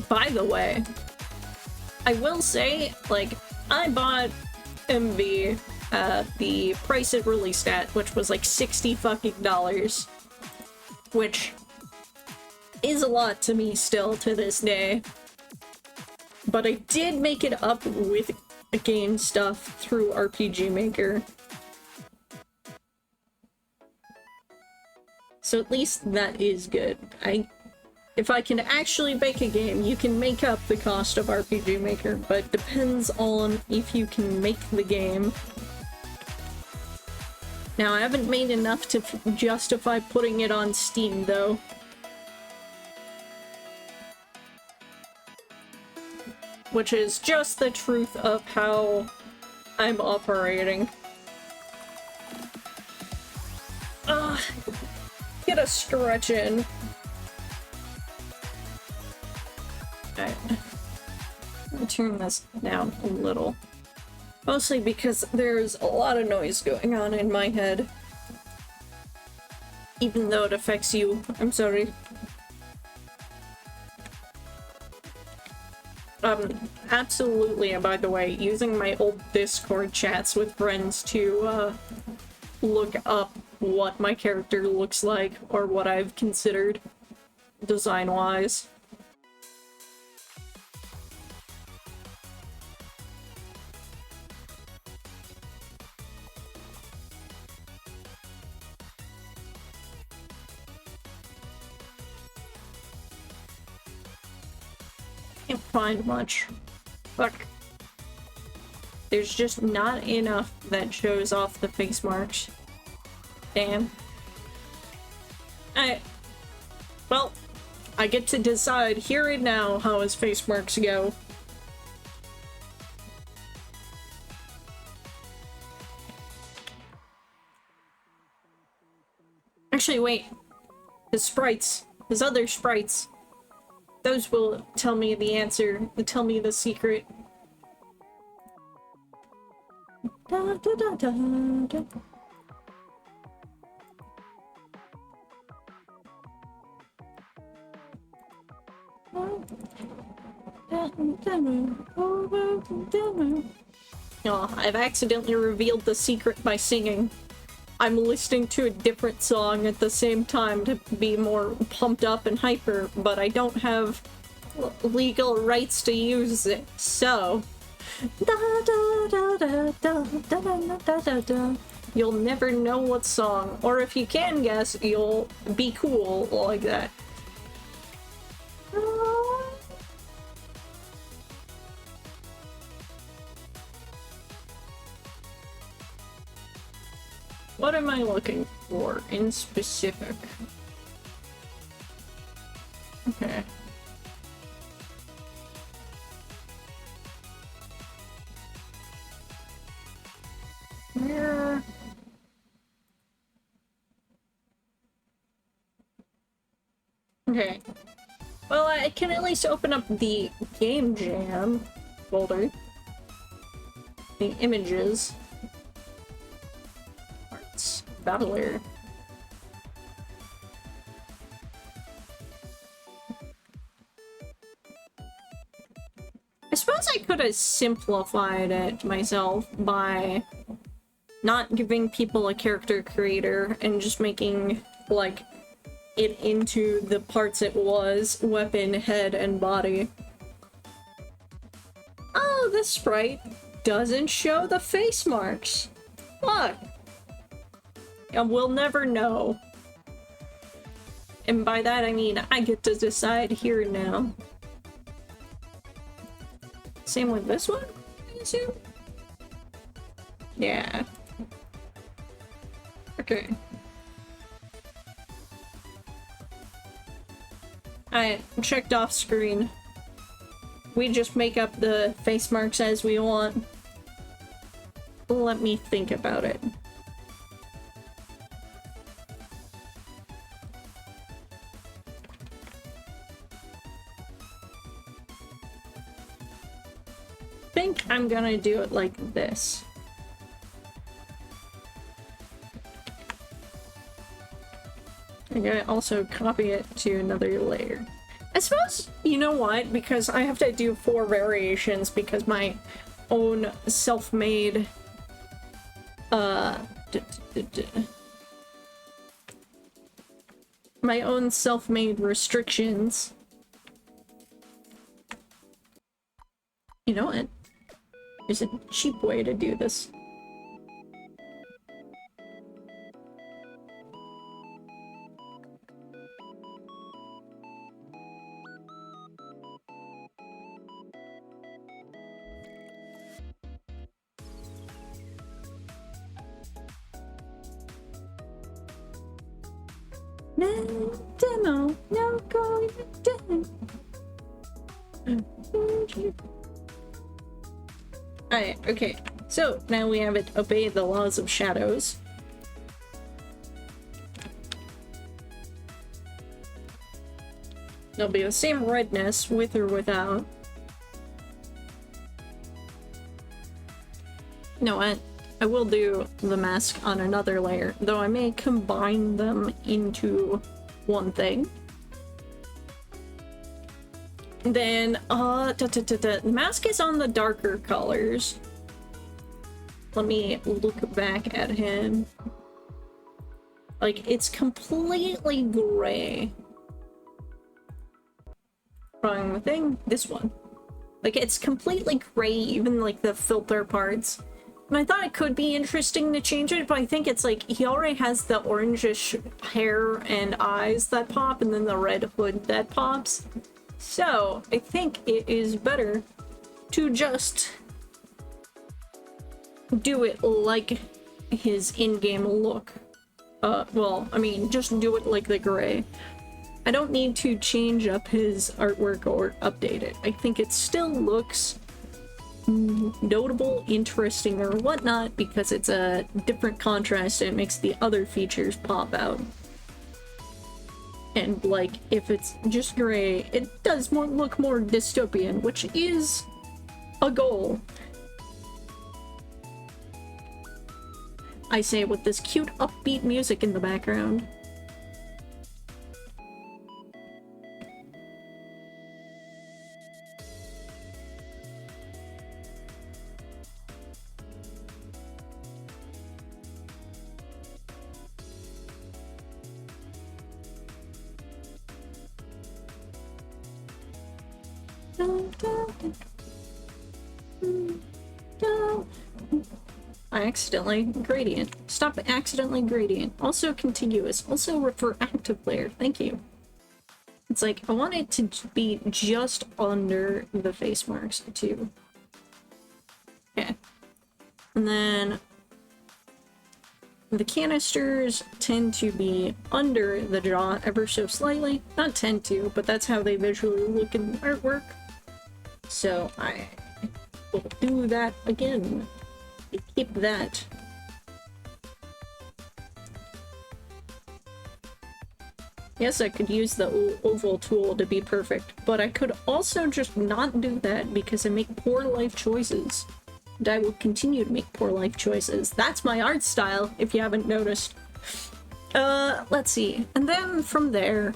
By the way, I will say, like, I bought MV at the price it released at, which was like $60 fucking, which is a lot to me still to this day. But I did make it up with game stuff through RPG Maker. So at least that is good. If I can actually make a game, you can make up the cost of RPG Maker, but it depends on if you can make the game. Now, I haven't made enough to justify putting it on Steam, though. Which is just the truth of how I'm operating. Get a stretch in. Alright. Let me turn this down a little. Mostly because there's a lot of noise going on in my head. Even though it affects you. I'm sorry. Absolutely, and by the way, using my old Discord chats with friends to, look up what my character looks like, or what I've considered, design-wise. Can't find much. Fuck. There's just not enough that shows off the face marks. Damn. Well, I get to decide here and now how his face marks go. Actually, wait. His sprites. His other sprites. Those will tell me the answer, tell me the secret. Da, da, da, da, da. Oh, I've accidentally revealed the secret by singing. I'm listening to a different song at the same time to be more pumped up and hyper, but I don't have legal rights to use it, so... You'll never know what song, or if you can guess, you'll be cool like that. What am I looking for in specific? Okay. Where? Okay. Well, I can at least open up the Game Jam folder. The images. Battler. I suppose I could have simplified it myself by not giving people a character creator and just making, like, it into the parts it was: weapon, head, and body. Oh, this sprite doesn't show the face marks. Look. And we'll never know. And by that I mean I get to decide here and now. Same with this one, I assume? Yeah. Okay. I checked off screen. We just make up the face marks as we want. Let me think about it. I think I'm gonna do it like this. I'm gonna also copy it to another layer. I suppose, you know what, because I have to do 4 variations because my own self-made, my own self-made restrictions. You know what? There's a cheap way to do this. No demo, no going down. Alright, okay. So now we have it obey the laws of shadows. There'll be the same redness with or without. No, I will do the mask on another layer, though I may combine them into one thing. Then, the mask is on the darker colors. Let me look back at him. Like, it's completely gray. Wrong thing, this one. Like, it's completely gray, even like the filter parts. And I thought it could be interesting to change it, but I think it's like, he already has the orangish hair and eyes that pop, and then the red hood that pops. So, I think it is better to just do it like his in-game look. Well, I mean, just do it like the gray. I don't need to change up his artwork or update it. I think it still looks notable, interesting, or whatnot because it's a different contrast and it makes the other features pop out. And like, if it's just gray, it does look more dystopian, which is a goal. I say with this cute upbeat music in the background. I accidentally gradient. Stop accidentally gradient. Also contiguous. Also refer active layer. Thank you. It's like, I want it to be just under the face marks too. Okay. And then the canisters tend to be under the jaw ever so slightly. Not tend to, but that's how they visually look in the artwork. So I will do that again. Keep that. Yes, I could use the oval tool to be perfect, but I could also just not do that because I make poor life choices. And I will continue to make poor life choices. That's my art style, if you haven't noticed. Let's see. And then from there,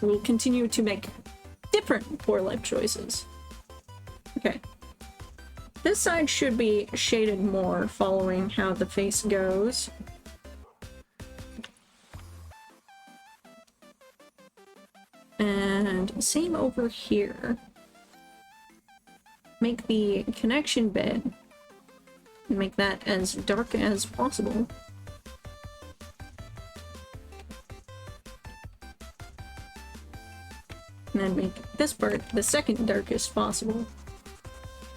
we'll continue to make different poor life choices. Okay. This side should be shaded more, following how the face goes. And same over here. Make the connection bit, and make that as dark as possible. this part the second darkest possible.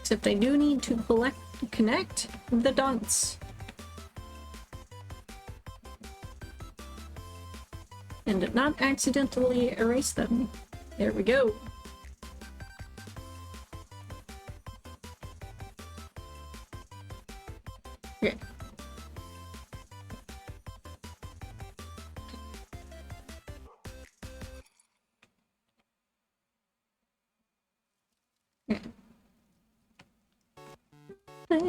Except I do need to connect the dots. And not accidentally erase them. There we go. Okay. Okay. I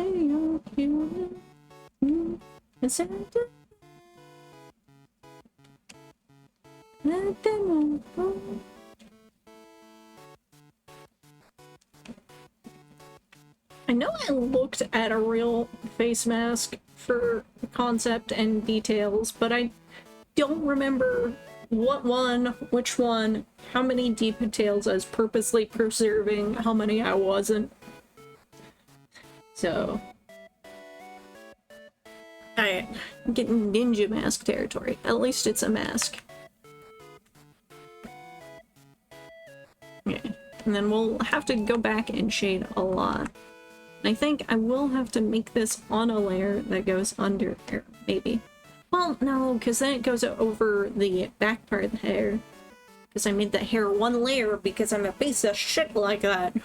know I looked at a real face mask for concept and details, but I don't remember what one, which one, how many details I was purposely preserving, how many I wasn't. So... I'm getting ninja mask territory. At least it's a mask. Okay. And then we'll have to go back and shade a lot. I think I will have to make this on a layer that goes under here, maybe. Well, no, because then it goes over the back part of the hair. Because I made the hair one layer because I'm a piece of shit like that.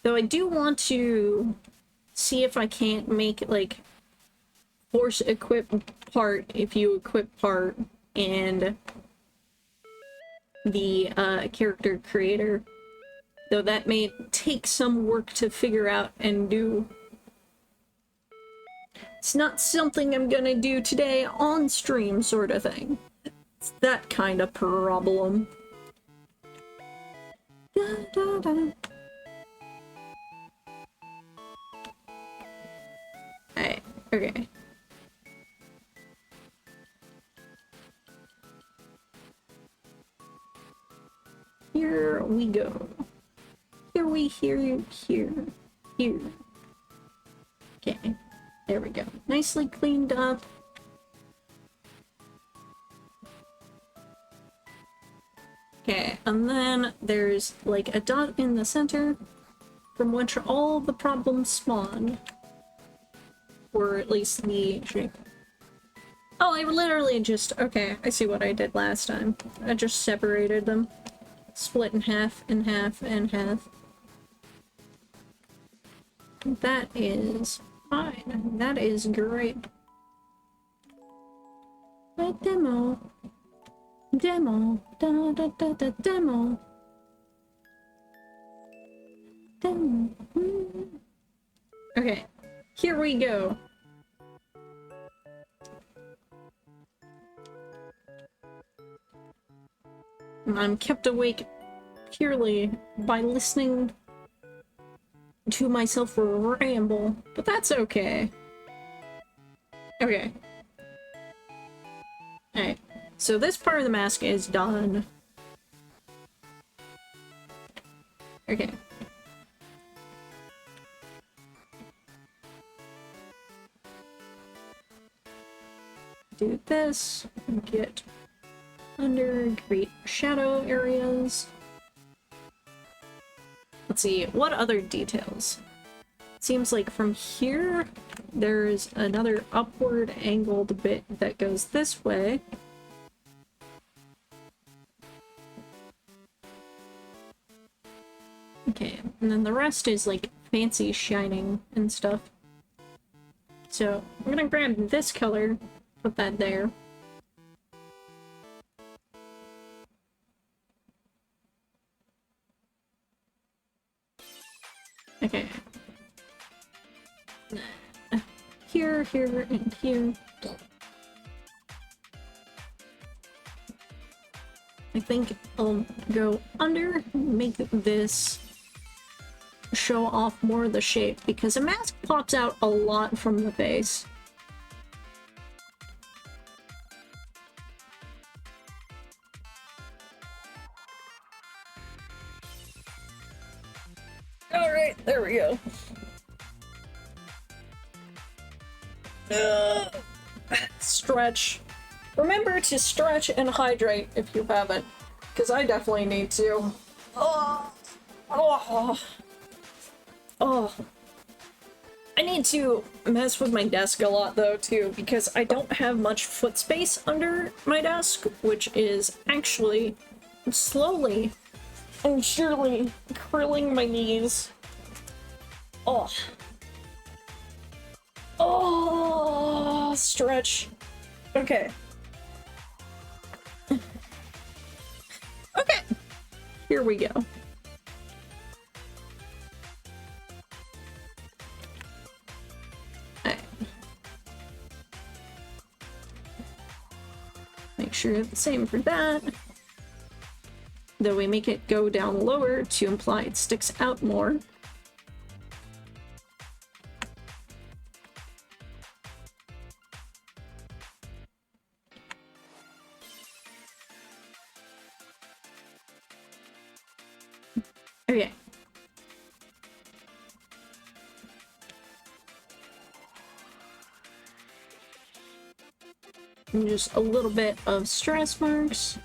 Though I do want to see if I can't make, like, force equip part if you equip part and the character creator. Though that may take some work to figure out and do. It's not something I'm gonna do today on stream, sort of thing. It's that kind of problem. Da, da, da. Alright, okay. Here we go. Here. Okay, there we go. Nicely cleaned up. Okay, and then there's like a dot in the center from which all the problems spawned. Or at least the shape. Oh, I literally just... Okay, I see what I did last time. I just separated them. Split in half, and half, and half. That is fine. That is great. A demo. Demo. Da da da da demo. Demo. Okay. Here we go. I'm kept awake purely by listening to myself ramble, but that's okay. Okay. Alright, so this part of the mask is done. Okay. Do this, get under, create shadow areas. Let's see, what other details? It seems like from here, there's another upward angled bit that goes this way. Okay, and then the rest is like fancy shining and stuff. So, I'm gonna grab this color, put that there. Okay. Here, here, and here. I think I'll go under, make this show off more of the shape, because a mask pops out a lot from the face. Alright, there we go. Stretch. Remember to stretch and hydrate if you haven't, because I definitely need to. Oh. Oh. Oh. I need to mess with my desk a lot though too, because I don't have much foot space under my desk, which is actually slowly and surely curling my knees. Oh. Oh, stretch. Okay. Okay. Here we go. Alright. Make sure the same for that. Though we make it go down lower to imply it sticks out more. Okay. And just a little bit of stress marks.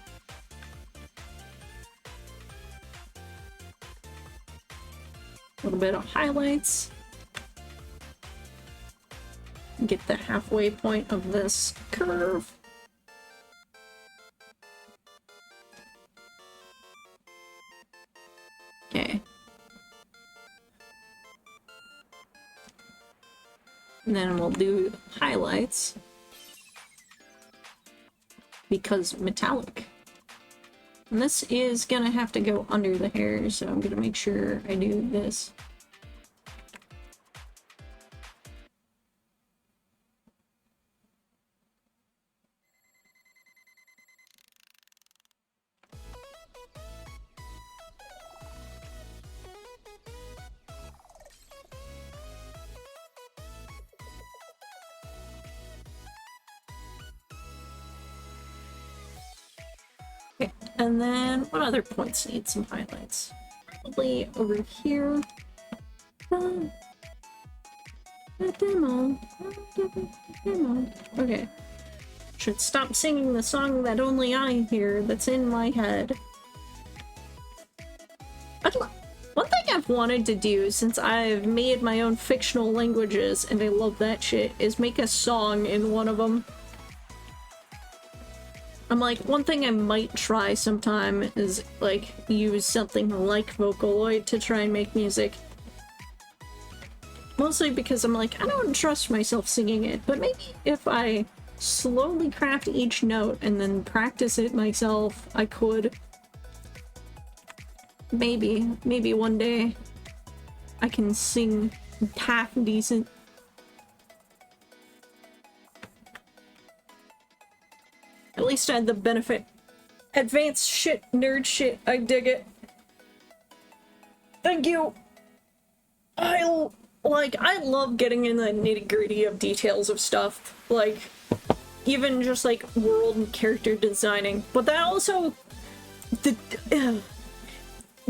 A little bit of highlights. Get the halfway point of this curve. Okay. And then we'll do highlights. Because metallic. And this is gonna have to go under the hair, so I'm gonna make sure I do this. Okay, and then what other points need some highlights? Probably over here. Okay. Should stop singing the song that only I hear that's in my head. One thing I've wanted to do since I've made my own fictional languages, and I love that shit, is make a song in one of them. I'm like, one thing I might try sometime is, like, use something like Vocaloid to try and make music. Mostly because I'm like, I don't trust myself singing it, but maybe if I slowly craft each note and then practice it myself, I could. Maybe one day I can sing half decent. At least I had the benefit. Advanced shit, nerd shit, I dig it. Thank you! I love getting in the nitty-gritty of details of stuff. Like, even just like world and character designing. But that also... The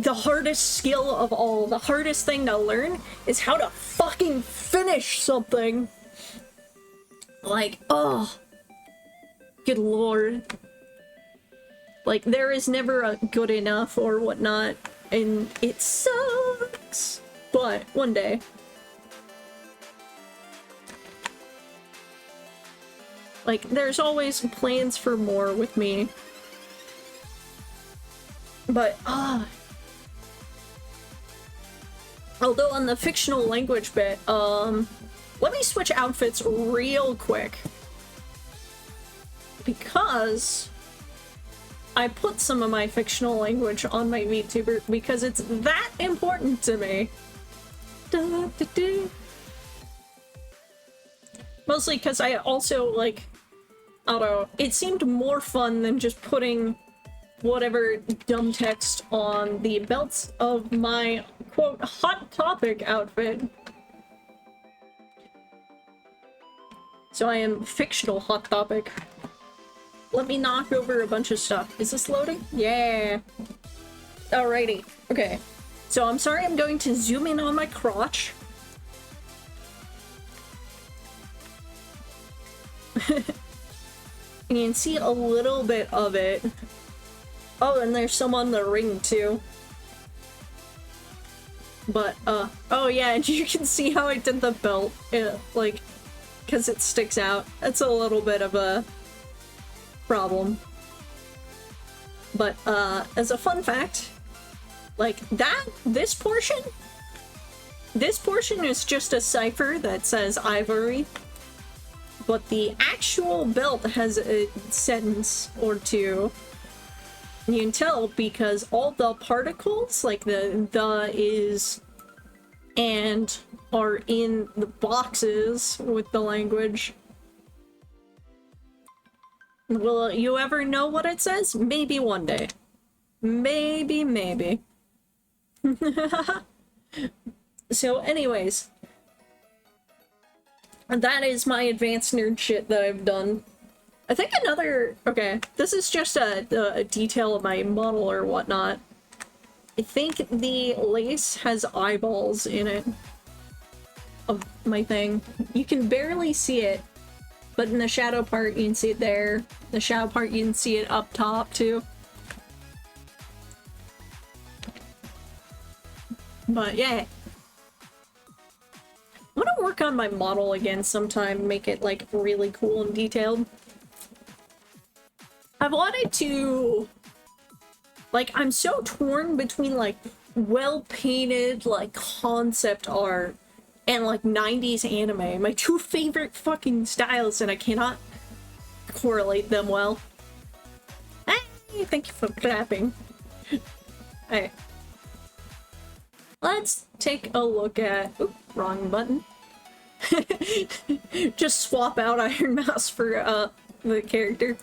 hardest skill of all, the hardest thing to learn is how to fucking finish something. Like, oh... Good lord. Like, there is never a good enough or whatnot, and it sucks. But one day. Like, there's always plans for more with me. But, although on the fictional language bit, let me switch outfits real quick. Because I put some of my fictional language on my VTuber because it's that important to me. Mostly because I also, like, I don't know, it seemed more fun than just putting whatever dumb text on the belts of my, quote, Hot Topic outfit. So I am fictional Hot Topic. Let me knock over a bunch of stuff. Is this loading? Yeah. Alrighty. Okay. So I'm sorry I'm going to zoom in on my crotch. And you can see a little bit of it. Oh, and there's some on the ring too. But, oh yeah, and you can see how I did the belt, like, because it sticks out. That's a little bit of a problem. But, as a fun fact, like, this portion is just a cipher that says ivory, but the actual belt has a sentence or two. You can tell because all the particles, like the is and are in the boxes with the language. Will you ever know what it says? Maybe one day. Maybe. So anyways, that is my advanced nerd shit that I've done. I think okay, this is just a detail of my model or whatnot. I think the lace has eyeballs in it of my thing. You can barely see it, but in the shadow part you can see it there. The shadow part you can see it up top too. But yeah. I'm gonna work on my model again sometime, make it like really cool and detailed. I've wanted to, like, I'm so torn between like well-painted like concept art and like 90s anime, my two favorite fucking styles, and I cannot correlate them well. Hey, thank you for clapping. Alright. Let's take a look at, oop, wrong button. Just swap out Iron Mouse for the character.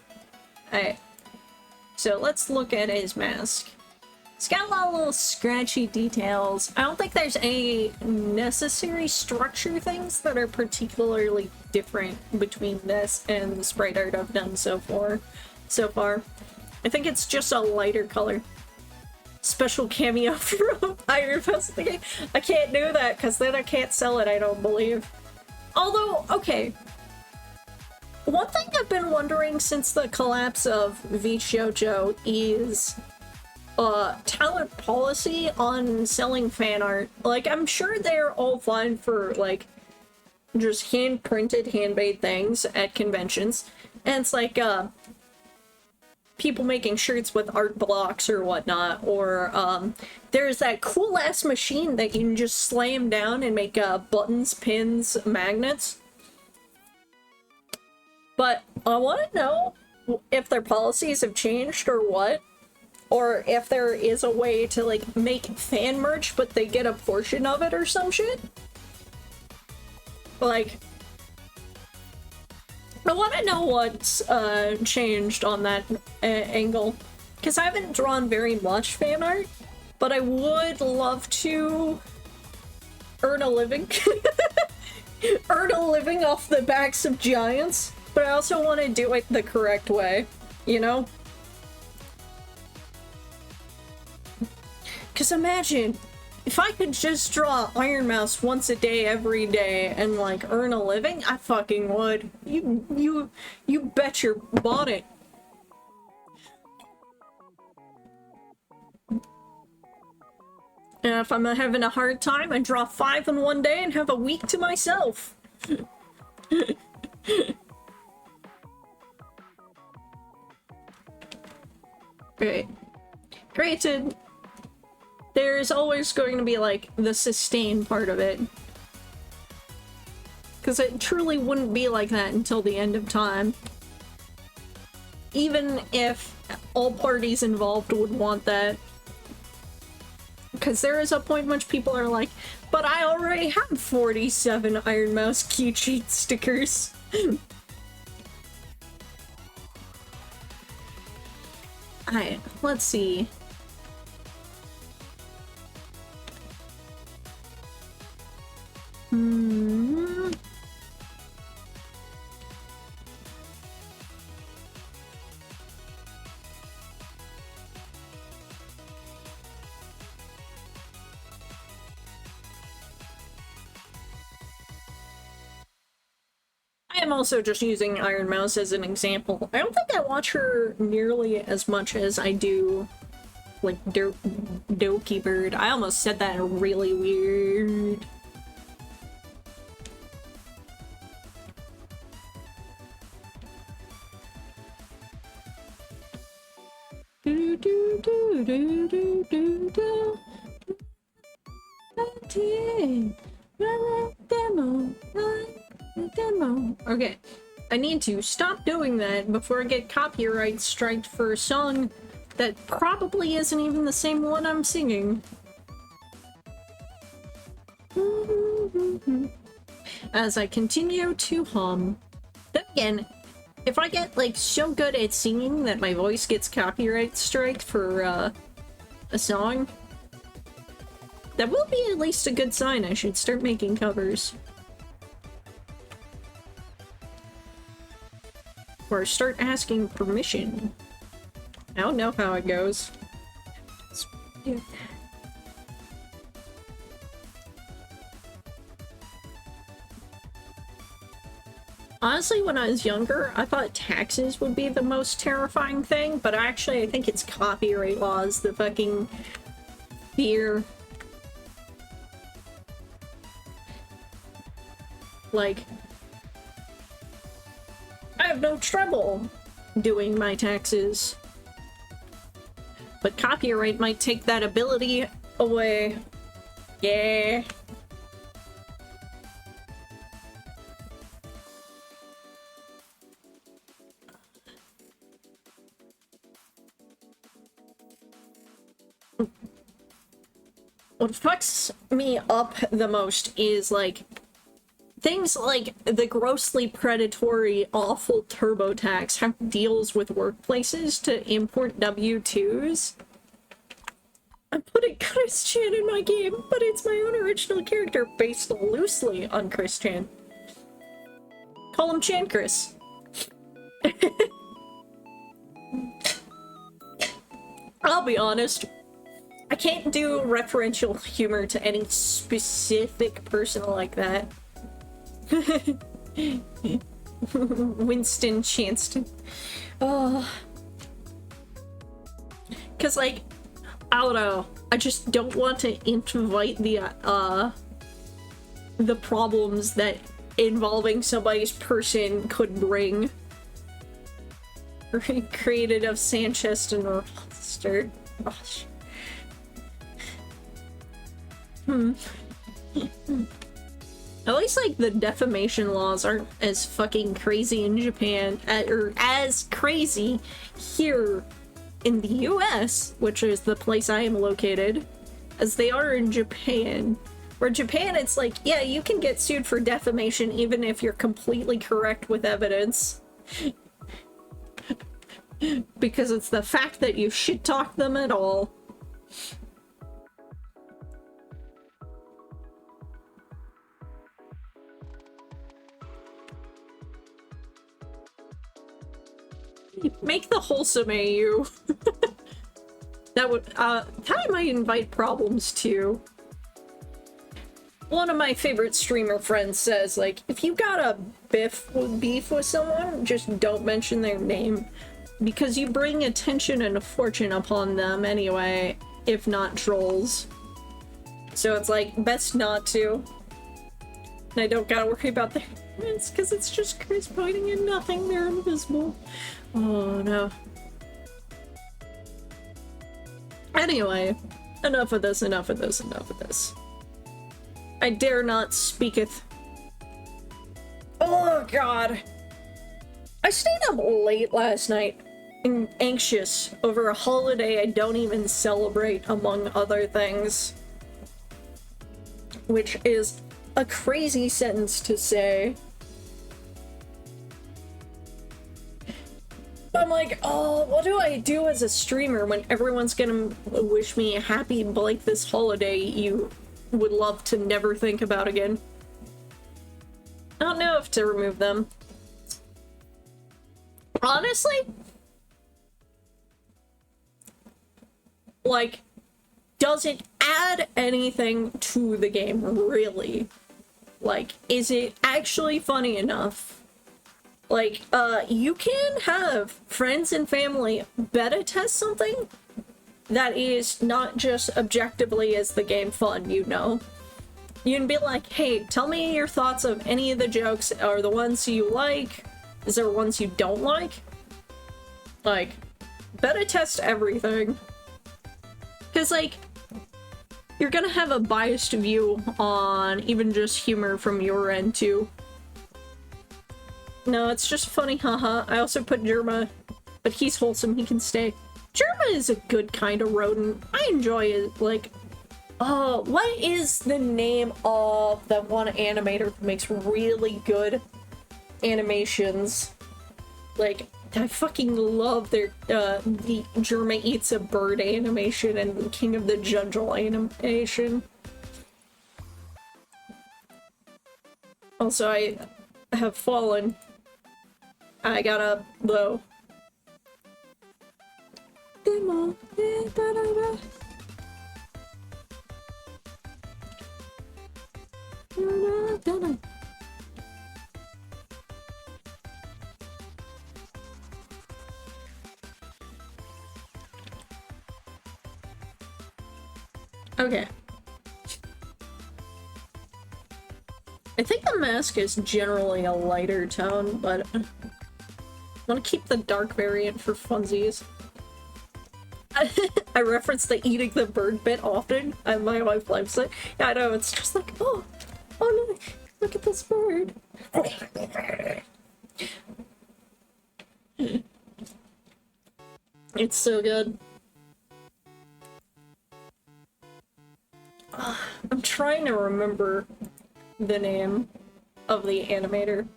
Alright, so let's look at his mask. It's got a lot of little scratchy details. I don't think there's any necessary structure things that are particularly different between this and the sprite art I've done so far. I think it's just a lighter color. Special cameo from Iron Mouse. I can't do that because then I can't sell it, I don't believe. Although, okay. One thing I've been wondering since the collapse of VShojo is talent policy on selling fan art. Like, I'm sure they're all fine for, like, just hand-printed, hand-made things at conventions. And it's like, people making shirts with art blocks or whatnot, or, there's that cool-ass machine that you can just slam down and make, buttons, pins, magnets. But I want to know if their policies have changed or what, or if there is a way to like make fan merch but they get a portion of it or some shit. Like, I want to know what's changed on that angle, because I haven't drawn very much fan art, but I would love to earn a living. Earn a living off the backs of giants. But I also want to do it the correct way, you know? Because imagine, if I could just draw Iron Mouse once a day, every day, and, like, earn a living, I fucking would. You bet your bonnet. And if I'm having a hard time, I draw 5 in one day and have a week to myself. Right. Granted, there's always going to be, like, the sustain part of it. Because it truly wouldn't be like that until the end of time. Even if all parties involved would want that. Because there is a point in which people are like, but I already have 47 Iron Mouse keychain stickers. Alright, let's see. I'm also just using Iron Mouse as an example. I don't think I watch her nearly as much as I do, like, Doki Bird. I almost said that really weird. Do do do do do do do. Demo. Okay, I need to stop doing that before I get copyright striked for a song that probably isn't even the same one I'm singing. As I continue to hum. Then again, if I get, like, so good at singing that my voice gets copyright striked for, a song, that will be at least a good sign. I should start making covers. Or start asking permission. I don't know how it goes. Yeah. Honestly, when I was younger, I thought taxes would be the most terrifying thing, but actually I think it's copyright laws, the fucking fear. Like, I have no trouble doing my taxes, but copyright might take that ability away. Yeah. What fucks me up the most is, like, things like the grossly predatory, awful TurboTax how it deals with workplaces to import W-2s. I'm putting Chris-chan in my game, but it's my own original character based loosely on Chris-chan. Call him Chan-Chris. I'll be honest. I can't do referential humor to any specific person like that. Winston Chanston. Oh. Cause, like, I don't know. I just don't want to invite the problems that involving somebody's person could bring. Created of Sanchez and Roster. Gosh. At least, like, the defamation laws aren't as fucking crazy in Japan, or as crazy here in the US, which is the place I am located, as they are in Japan. Where Japan, it's like, yeah, you can get sued for defamation even if you're completely correct with evidence. Because it's the fact that you shit-talk them at all. Make the wholesome AU. That would, that might invite problems too. One of my favorite streamer friends says, like, if you got a beef with someone, just don't mention their name. Because you bring attention and a fortune upon them anyway, if not trolls. So it's like, best not to. And I don't gotta worry about their comments, because it's just Chris pointing at nothing, they're invisible. Oh no. Anyway, enough of this, enough of this, enough of this. I dare not speaketh. Oh god. I stayed up late last night, anxious over a holiday I don't even celebrate, among other things. Which is a crazy sentence to say. I'm like, oh, what do I do as a streamer when everyone's gonna wish me a happy, like, this holiday you would love to never think about again? I don't know if to remove them. Honestly, like, does it add anything to the game, really? Like, is it actually funny enough Like, you can have friends and family beta test something that is not just objectively is the game fun, you know? You can be like, hey, tell me your thoughts of any of the jokes, or the ones you like. Is there ones you don't like? Like, beta test everything. Because, like, you're gonna have a biased view on even just humor from your end, too. No, it's just funny, haha. I also put Germa, but he's wholesome, he can stay. Germa is a good kind of rodent. I enjoy it, like... what is the name of the one animator that makes really good animations? Like, I fucking love their, the Germa Eats a Bird animation and King of the Jungle animation. Also, I have fallen. I got up, though. Okay. I think the mask is generally a lighter tone, but I want to keep the dark variant for funsies. I reference the eating the bird bit often, and my wife likes it. Yeah, I know, it's just like, oh look at this bird. It's so good. I'm trying to remember the name of the animator.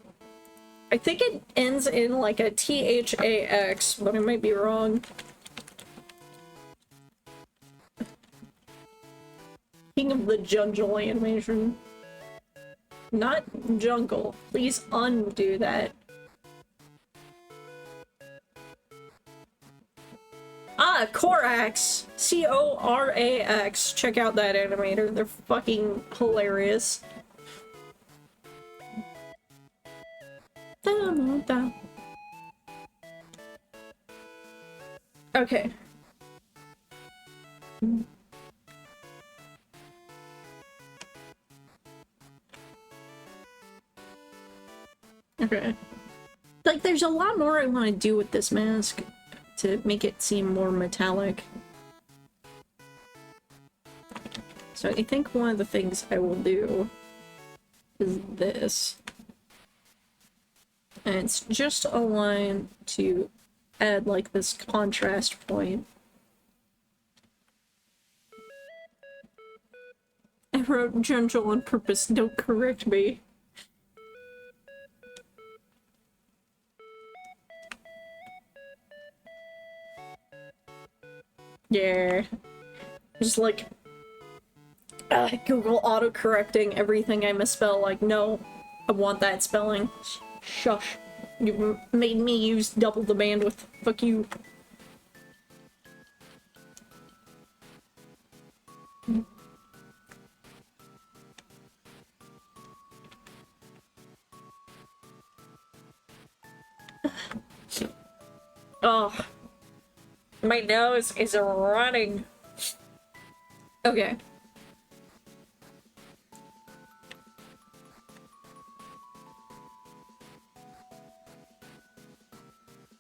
I think it ends in like a THAX, but I might be wrong. King of the Jungle animation. Not jungle. Please undo that. Ah, Corax! C-O-R-A-X. Check out that animator. They're fucking hilarious. Okay. Okay. Like, there's a lot more I want to do with this mask to make it seem more metallic. So I think one of the things I will do is this. And it's just a line to add, like, this contrast point. I wrote gentle on purpose, don't correct me. Yeah. Just like Google auto-correcting everything I misspell, like, no, I want that spelling. Shush. You made me use double the bandwidth. Fuck you. Oh. My nose is running. Okay.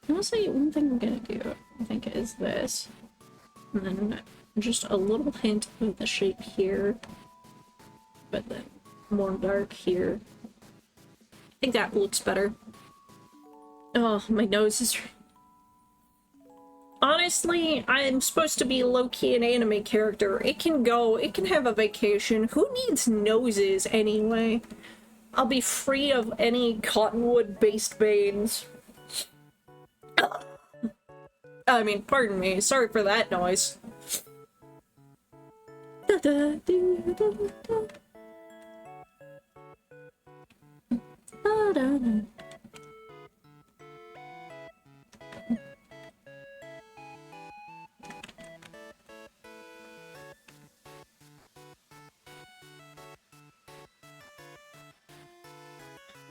Honestly, one thing I'm gonna do, I think, is this. And then just a little hint of the shape here. But then more dark here. I think that looks better. Oh, my nose is... Honestly, I'm supposed to be low-key an anime character. It can go, it can have a vacation. Who needs noses anyway? I'll be free of any cottonwood-based veins. I mean, pardon me. Sorry for that noise.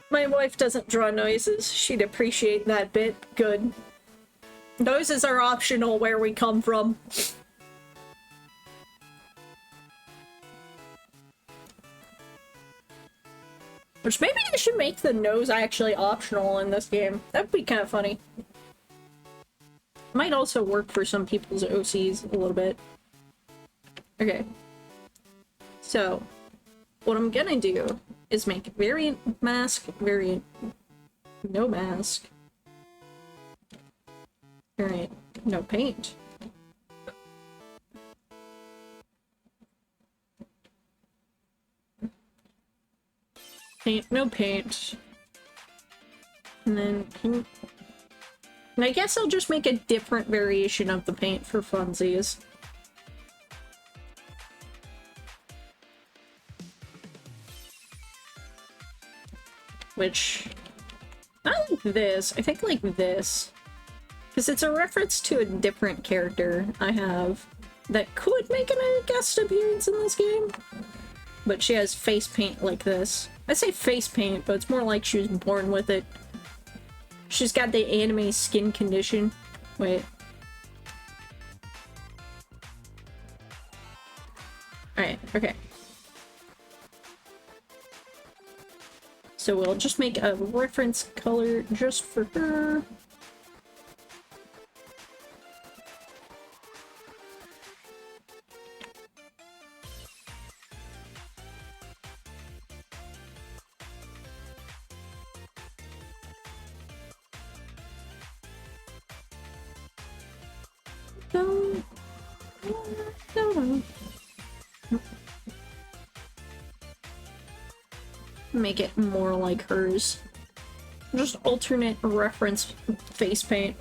My wife doesn't draw noises. She'd appreciate that bit. Good. Noises are optional where we come from. Which maybe I should make the nose actually optional in this game. That'd be kind of funny. Might also work for some people's OCs a little bit. Okay. So, what I'm gonna do is make variant mask, variant no mask, variant no paint. Paint, no paint. And then paint. And I guess I'll just make a different variation of the paint for funsies. Which, not like this, I think like this. Because it's a reference to a different character I have that could make a guest appearance in this game. But she has face paint like this. I say face paint, but it's more like she was born with it. She's got the anime skin condition. Wait. Alright, okay. So we'll just make a reference color just for her. Make it more like hers. Just alternate reference face paint.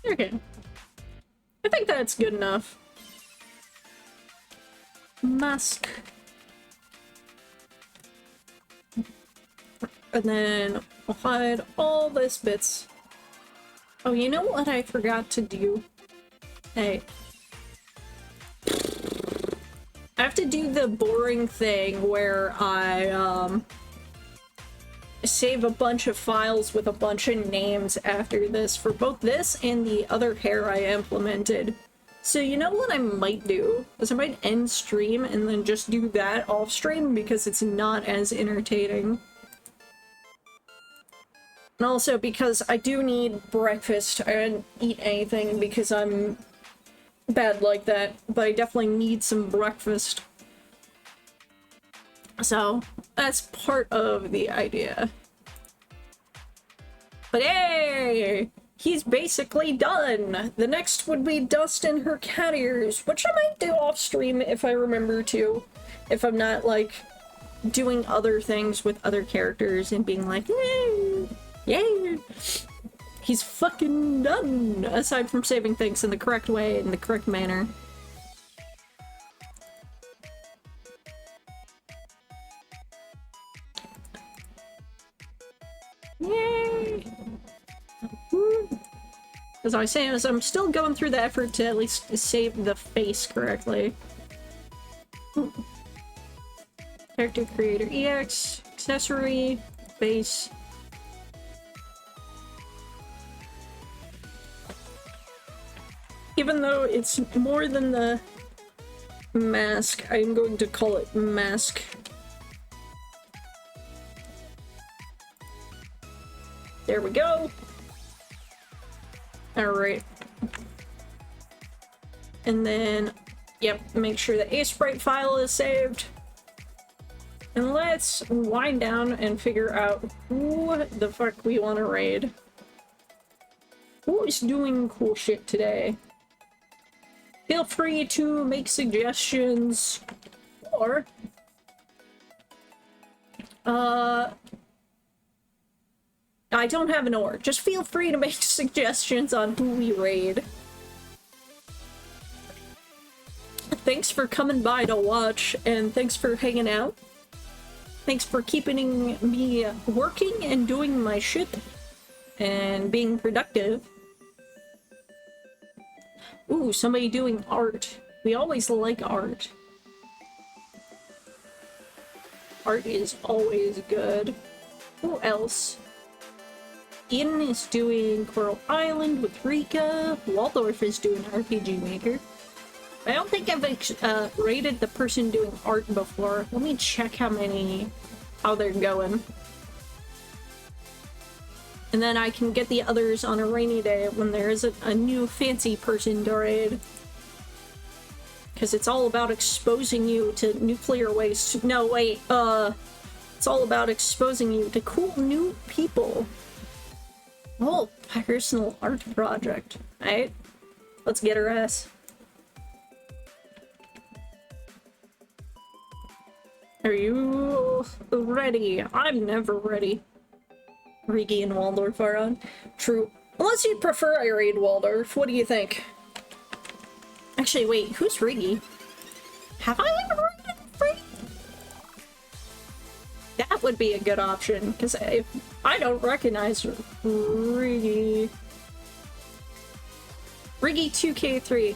Okay. I think that's good enough. Mask. And then I'll hide all these bits. Oh, you know what I forgot to do? Hey. I have to do the boring thing where I, save a bunch of files with a bunch of names after this for both this and the other hair I implemented. So you know what I might do? Is I might end stream and then just do that off stream because it's not as entertaining. And also because I do need breakfast. I didn't eat anything because I'm bad like that, but I definitely need some breakfast. So that's part of the idea. But hey! He's basically done! The next would be Dust and her cat ears, which I might do off stream if I remember to. If I'm not, like, doing other things with other characters and being like, yay! Yay! He's fucking done! Aside from saving things in the correct way, in the correct manner. Yay! As I was saying, as I'm still going through the effort to at least save the face correctly. Character creator EX, accessory, face. Even though it's more than the mask, I'm going to call it mask. There we go. Alright. And then, yep, make sure the Aseprite file is saved. And let's wind down and figure out who the fuck we want to raid. Who is doing cool shit today? Feel free to make suggestions, or I don't have an or. Just feel free to make suggestions on who we raid. Thanks for coming by to watch, and thanks for hanging out. Thanks for keeping me working and doing my shit and being productive. Ooh, somebody doing art. We always like art. Art is always good. Who else? Ian is doing Coral Island with Rika. Waldorf is doing RPG Maker. I don't think I've rated the person doing art before. Let me check how they're going. And then I can get the others on a rainy day when there is a new fancy person to raid. Because it's all about exposing you to nuclear waste. No, wait, it's all about exposing you to cool new people. Oh, personal art project. Alright, let's get her ass. Are you ready? I'm never ready. Rigi and Waldorf are on. True. Unless you prefer I raid Waldorf, what do you think? Actually, wait, who's Rigi? Have I ever raided Rigi? That would be a good option, because I don't recognize Rigi. Rigi 2K3.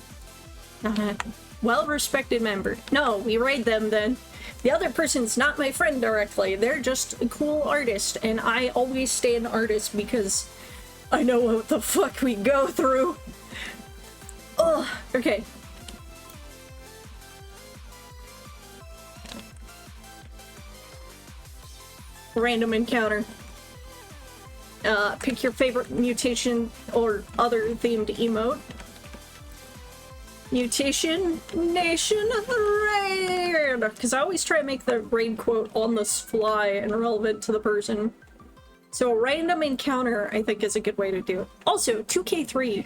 Well-respected member. No, we raid them then. The other person's not my friend directly. They're just a cool artist, and I always stay an artist because I know what the fuck we go through. Ugh, okay. Random encounter. Pick your favorite mutation or other themed emote. Mutation Nation Raid! Because I always try to make the raid quote on the fly and relevant to the person. So a random encounter, I think, is a good way to do it. Also, 2K3.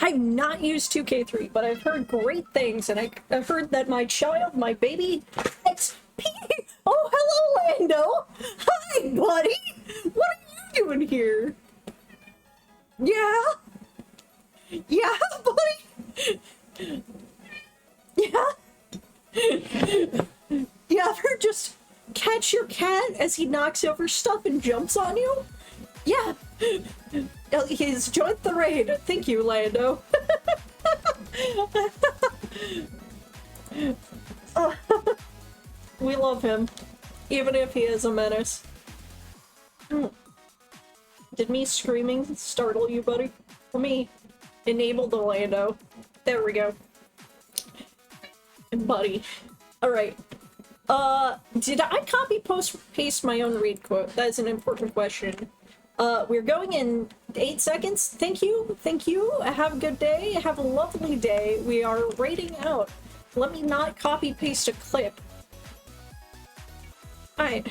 I've not used 2K3, but I've heard great things, and I've heard that my child, my baby, XP. Oh, hello, Lando! Hi, buddy! What are you doing here? Yeah? Yeah, buddy? Yeah? You ever just catch your cat as he knocks over stuff and jumps on you? Yeah. He's joined the raid. Thank you, Lando. We love him, even if he is a menace. Did me screaming startle you, buddy? Let me enable the Lando. There we go. Buddy. Alright. Did I copy paste my own read quote? That is an important question. We're going in 8 seconds. Thank you. Thank you. Have a good day. Have a lovely day. We are raiding out. Let me not copy paste a clip. Alright.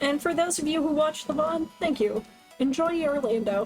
And for those of you who watched the VOD, thank you. Enjoy your Orlando.